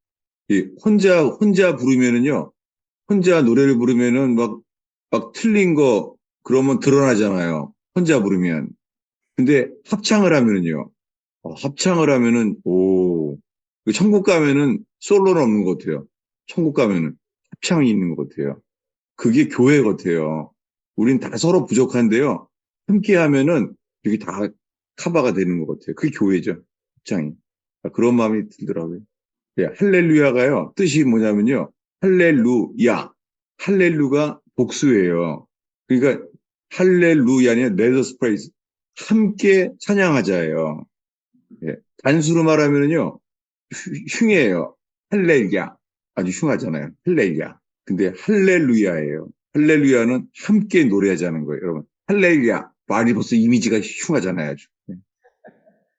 혼자 부르면은요, 혼자 노래를 부르면은 막 틀린 거 그러면 드러나잖아요. 혼자 부르면. 근데 합창을 하면은, 천국 가면은 솔로는 없는 것 같아요. 천국 가면은 합창이 있는 것 같아요. 그게 교회 같아요. 우린 다 서로 부족한데요. 함께 하면은 여기 다 커버가 되는 것 같아요. 그게 교회죠. 합창이. 그런 마음이 들더라고요. 예, 할렐루야가요. 뜻이 뭐냐면요. 할렐루야. 할렐루가 복수예요. 그러니까 할렐루야는 let us praise. 함께 찬양하자예요. 예, 단수로 말하면요. 흉해요. 할렐루야. 아주 흉하잖아요. 할렐루야. 근데 할렐루야예요. 할렐루야는 함께 노래하자는 거예요. 여러분. 할렐루야. 말이 벌써 이미지가 흉하잖아요. 아주. 예.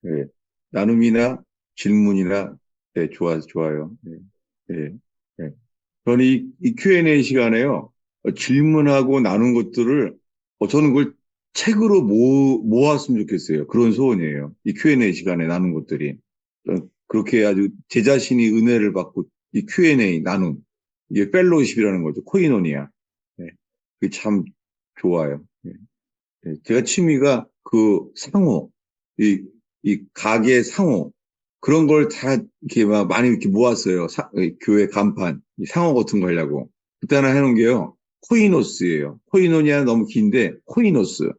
예. 나눔이나 질문이나 좋아요. 예. 예. 예. 저는 이 Q&A 시간에요. 질문하고 나눈 것들을 저는 그걸 책으로 모았으면 좋겠어요. 그런 소원이에요. 이 Q&A 시간에 나눈 것들이. 그렇게 아주 제 자신이 은혜를 받고 이 Q&A 나눔. 이게 펠로우십이라는 거죠. 코이노니아. 예. 그게 참 좋아요. 예. 예. 제가 취미가 그 상호, 이 가게 상호, 그런 걸 다 이렇게 막 많이 이렇게 모았어요. 교회 간판, 이 상호 같은 거 하려고. 그때 하나 해놓은 게요. 코이노스예요. 코이노니아 너무 긴데, 코이노스.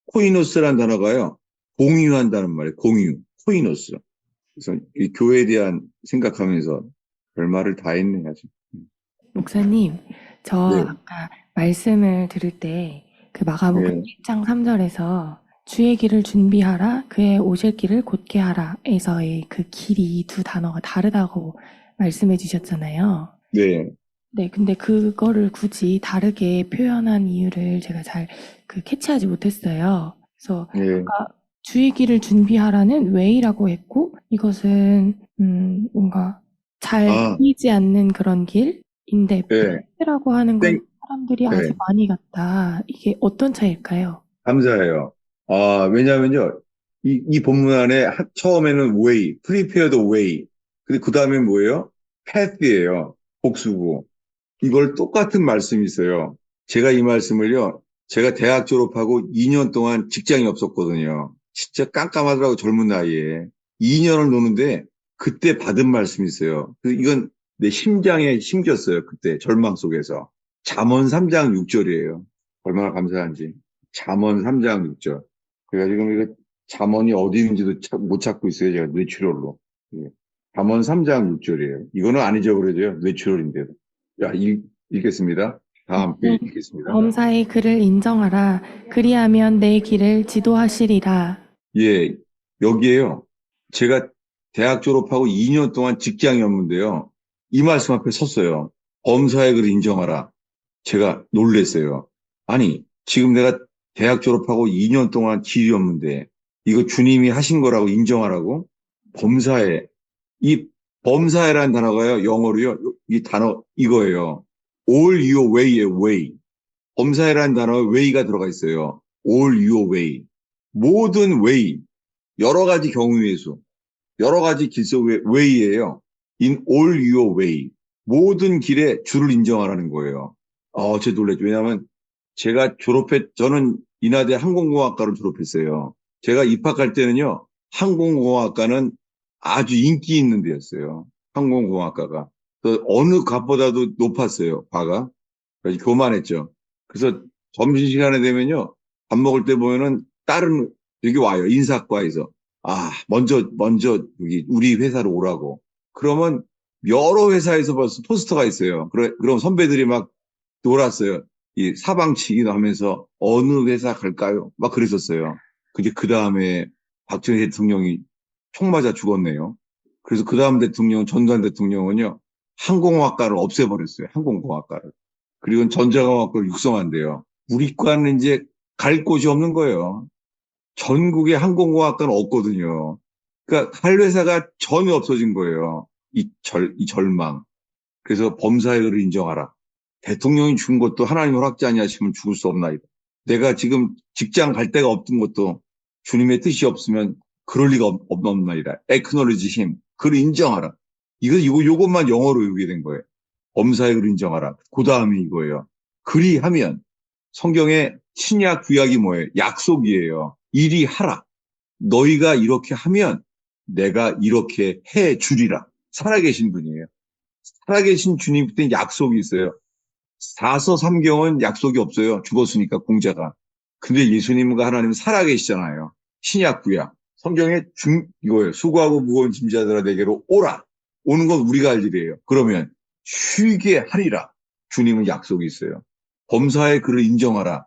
코이노스란 단어가요. 공유한다는 말이에요. 공유. 코이노스. 그래서 이 교회에 대한 생각하면서 별말을 다 했네, 아주. 목사님, 저 네, 아까 말씀을 들을 때 그 마가복음 네, 1장 3절에서 주의 길을 준비하라, 그의 오실 길을 곧게 하라 에서의 그 길이 2 단어가 다르다고 말씀해 주셨잖아요. 네, 네, 근데 그거를 굳이 다르게 표현한 이유를 제가 잘 캐치하지 못했어요. 그래서 네. 아까 주의 길을 준비하라는 way라고 했고, 이것은 뭔가 잘 아, 보이지 않는 그런 길인데, 네, path라고 하는 건 땡, 사람들이 아주 네. 많이 갔다. 이게 어떤 차이일까요? 감사해요. 왜냐면요. 이 본문 안에 처음에는 way, prepared way. 근데 그 다음에 뭐예요? path예요. 복수고. 이걸 똑같은 말씀이 있어요. 제가 이 말씀을요, 제가 대학 졸업하고 2년 동안 직장이 없었거든요. 진짜 깜깜하더라고, 젊은 나이에. 2년을 노는데, 그때 받은 말씀이 있어요. 이건 내 심장에 심겼어요, 그때, 절망 속에서. 잠언 3장 6절이에요. 얼마나 감사한지. 잠언 3장 6절. 그래가지고 이거 잠언이 어디 있는지도 못 찾고 있어요, 제가 뇌출혈로. 예. 잠언 3장 6절이에요. 이거는 안 잊어버려져요, 뇌출혈인데도. 야, 읽겠습니다. 다 함께 읽겠습니다. 범사의 그를 인정하라. 그리하면 내 길을 지도하시리라. 예, 여기에요. 제가 대학 졸업하고 2년 동안 직장이 없는데요. 이 말씀 앞에 섰어요. 범사의 그를 인정하라. 제가 놀랬어요. 아니, 지금 내가 대학 졸업하고 2년 동안 길이 없는데 이거 주님이 하신 거라고 인정하라고? 범사에 이 범사에라는 단어가요, 영어로요, 이 단어 이거예요. all your way의 way. 범사에라는 단어에 way가 들어가 있어요. all your way. 모든 way. 여러 가지 경우의 수. 여러 가지 길 속의 way예요. in all your way. 모든 길에 주를 인정하라는 거예요. 제 놀랐죠. 왜냐하면 제가 저는 인하대 항공공학과를 졸업했어요. 제가 입학할 때는요, 항공공학과는 아주 인기 있는 데였어요. 항공공학과가. 어느 과보다도 높았어요, 과가. 그래서 교만했죠. 그래서 점심시간에 되면요, 밥 먹을 때 보면은 다른, 여기 와요, 인사과에서. 먼저, 여기 우리 회사로 오라고. 그러면 여러 회사에서 벌써 포스터가 있어요. 그럼 선배들이 막 놀았어요. 이 사방치기도 하면서 어느 회사 갈까요? 막 그랬었어요. 근데 그 다음에 박정희 대통령이 총 맞아 죽었네요. 그래서 그 다음 대통령, 전두환 대통령은요, 항공학과를 없애버렸어요. 항공공학과를. 그리고 전자공학과를 육성한대요. 우리 과는 이제 갈 곳이 없는 거예요. 전국에 항공공학과는 없거든요. 그러니까 할 회사가 전혀 없어진 거예요. 이 절망. 그래서 범사의 의를 인정하라. 대통령이 죽은 것도 하나님의 허락지 아니하시면 죽을 수 없나이다. 내가 지금 직장 갈 데가 없던 것도 주님의 뜻이 없으면 그럴 리가 없나이다. acknowledge him. 그를 인정하라. 요것만 영어로 외우게 된 거예요. 범사의 그를 인정하라. 그 다음에 이거예요. 그리하면 성경에 신약 구약이 뭐예요? 약속이에요. 이리 하라. 너희가 이렇게 하면 내가 이렇게 해 주리라. 살아계신 분이에요. 살아계신 주님 그때 약속이 있어요. 4서 3경은 약속이 없어요. 죽었으니까 공자가. 근데 예수님과 하나님은 살아계시잖아요. 신약 구약. 성경에 이거예요. 수고하고 무거운 짐자들아 내게로 오라. 오는 건 우리가 할 일이에요. 그러면 쉬게 하리라. 주님은 약속이 있어요. 범사의 그를 인정하라.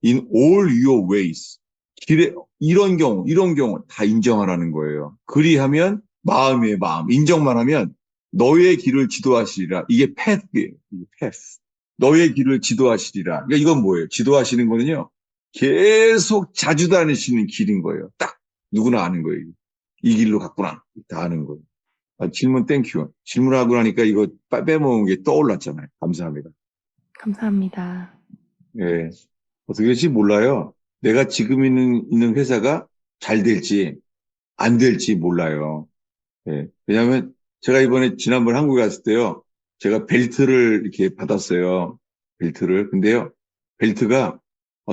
In all your ways. 길에 이런 경우 다 인정하라는 거예요. 그리하면 마음의 마음. 인정만 하면 너의 길을 지도하시리라. 이게 path예요. 이게 path. 너의 길을 지도하시리라. 그러니까 이건 뭐예요? 지도하시는 거는요. 계속 자주 다니시는 길인 거예요. 딱 누구나 아는 거예요. 이 길로 갔구나. 다 아는 거예요. 질문 땡큐. 질문하고 나니까 이거 빼먹은 게 떠올랐잖아요. 감사합니다. 감사합니다. 예. 어떻게 될지 몰라요. 내가 지금 있는 회사가 잘 될지 안 될지 몰라요. 예. 왜냐하면 제가 지난번 한국에 갔을 때요. 제가 벨트를 이렇게 받았어요. 벨트를. 근데요. 벨트가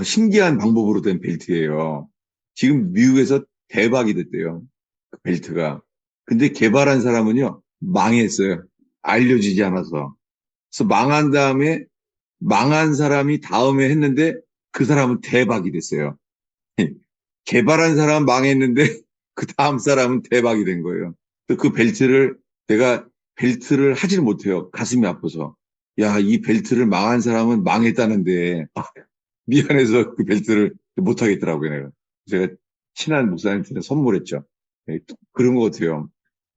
신기한 방법으로 된 벨트예요. 지금 미국에서 대박이 됐대요. 그 벨트가. 근데 개발한 사람은요. 망했어요. 알려지지 않아서. 그래서 망한 다음에 망한 사람이 다음에 했는데 그 사람은 대박이 됐어요. 개발한 사람은 망했는데 그 다음 사람은 대박이 된 거예요. 그 내가 벨트를 하질 못해요. 가슴이 아파서. 야, 이 벨트를 망한 사람은 망했다는데 미안해서 그 벨트를 못 하겠더라고요. 제가 친한 목사님한테 선물했죠. 그런 것 같아요.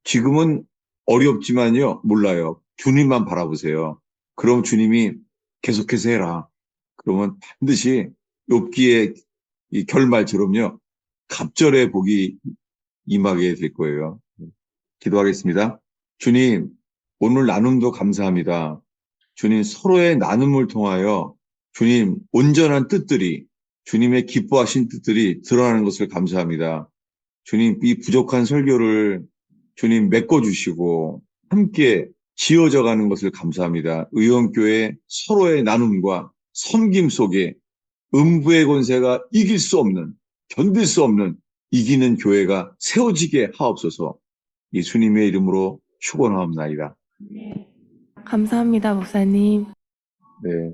지금은 어렵지만요. 몰라요. 주님만 바라보세요. 그럼 주님이 계속해서 해라. 그러면 반드시 욥기의 이 결말처럼요. 갑절의 복이 임하게 될 거예요. 기도하겠습니다. 주님, 오늘 나눔도 감사합니다. 주님, 서로의 나눔을 통하여 주님, 온전한 뜻들이, 주님의 기뻐하신 뜻들이 드러나는 것을 감사합니다. 주님, 이 부족한 설교를 주님 메꿔주시고 함께 지어져 가는 것을 감사합니다. 의원교회 서로의 나눔과 섬김 속에 음부의 권세가 이길 수 없는, 견딜 수 없는 이기는 교회가 세워지게 하옵소서. 예수님의 이름으로 축원하옵나이다. 감사합니다, 목사님. 네.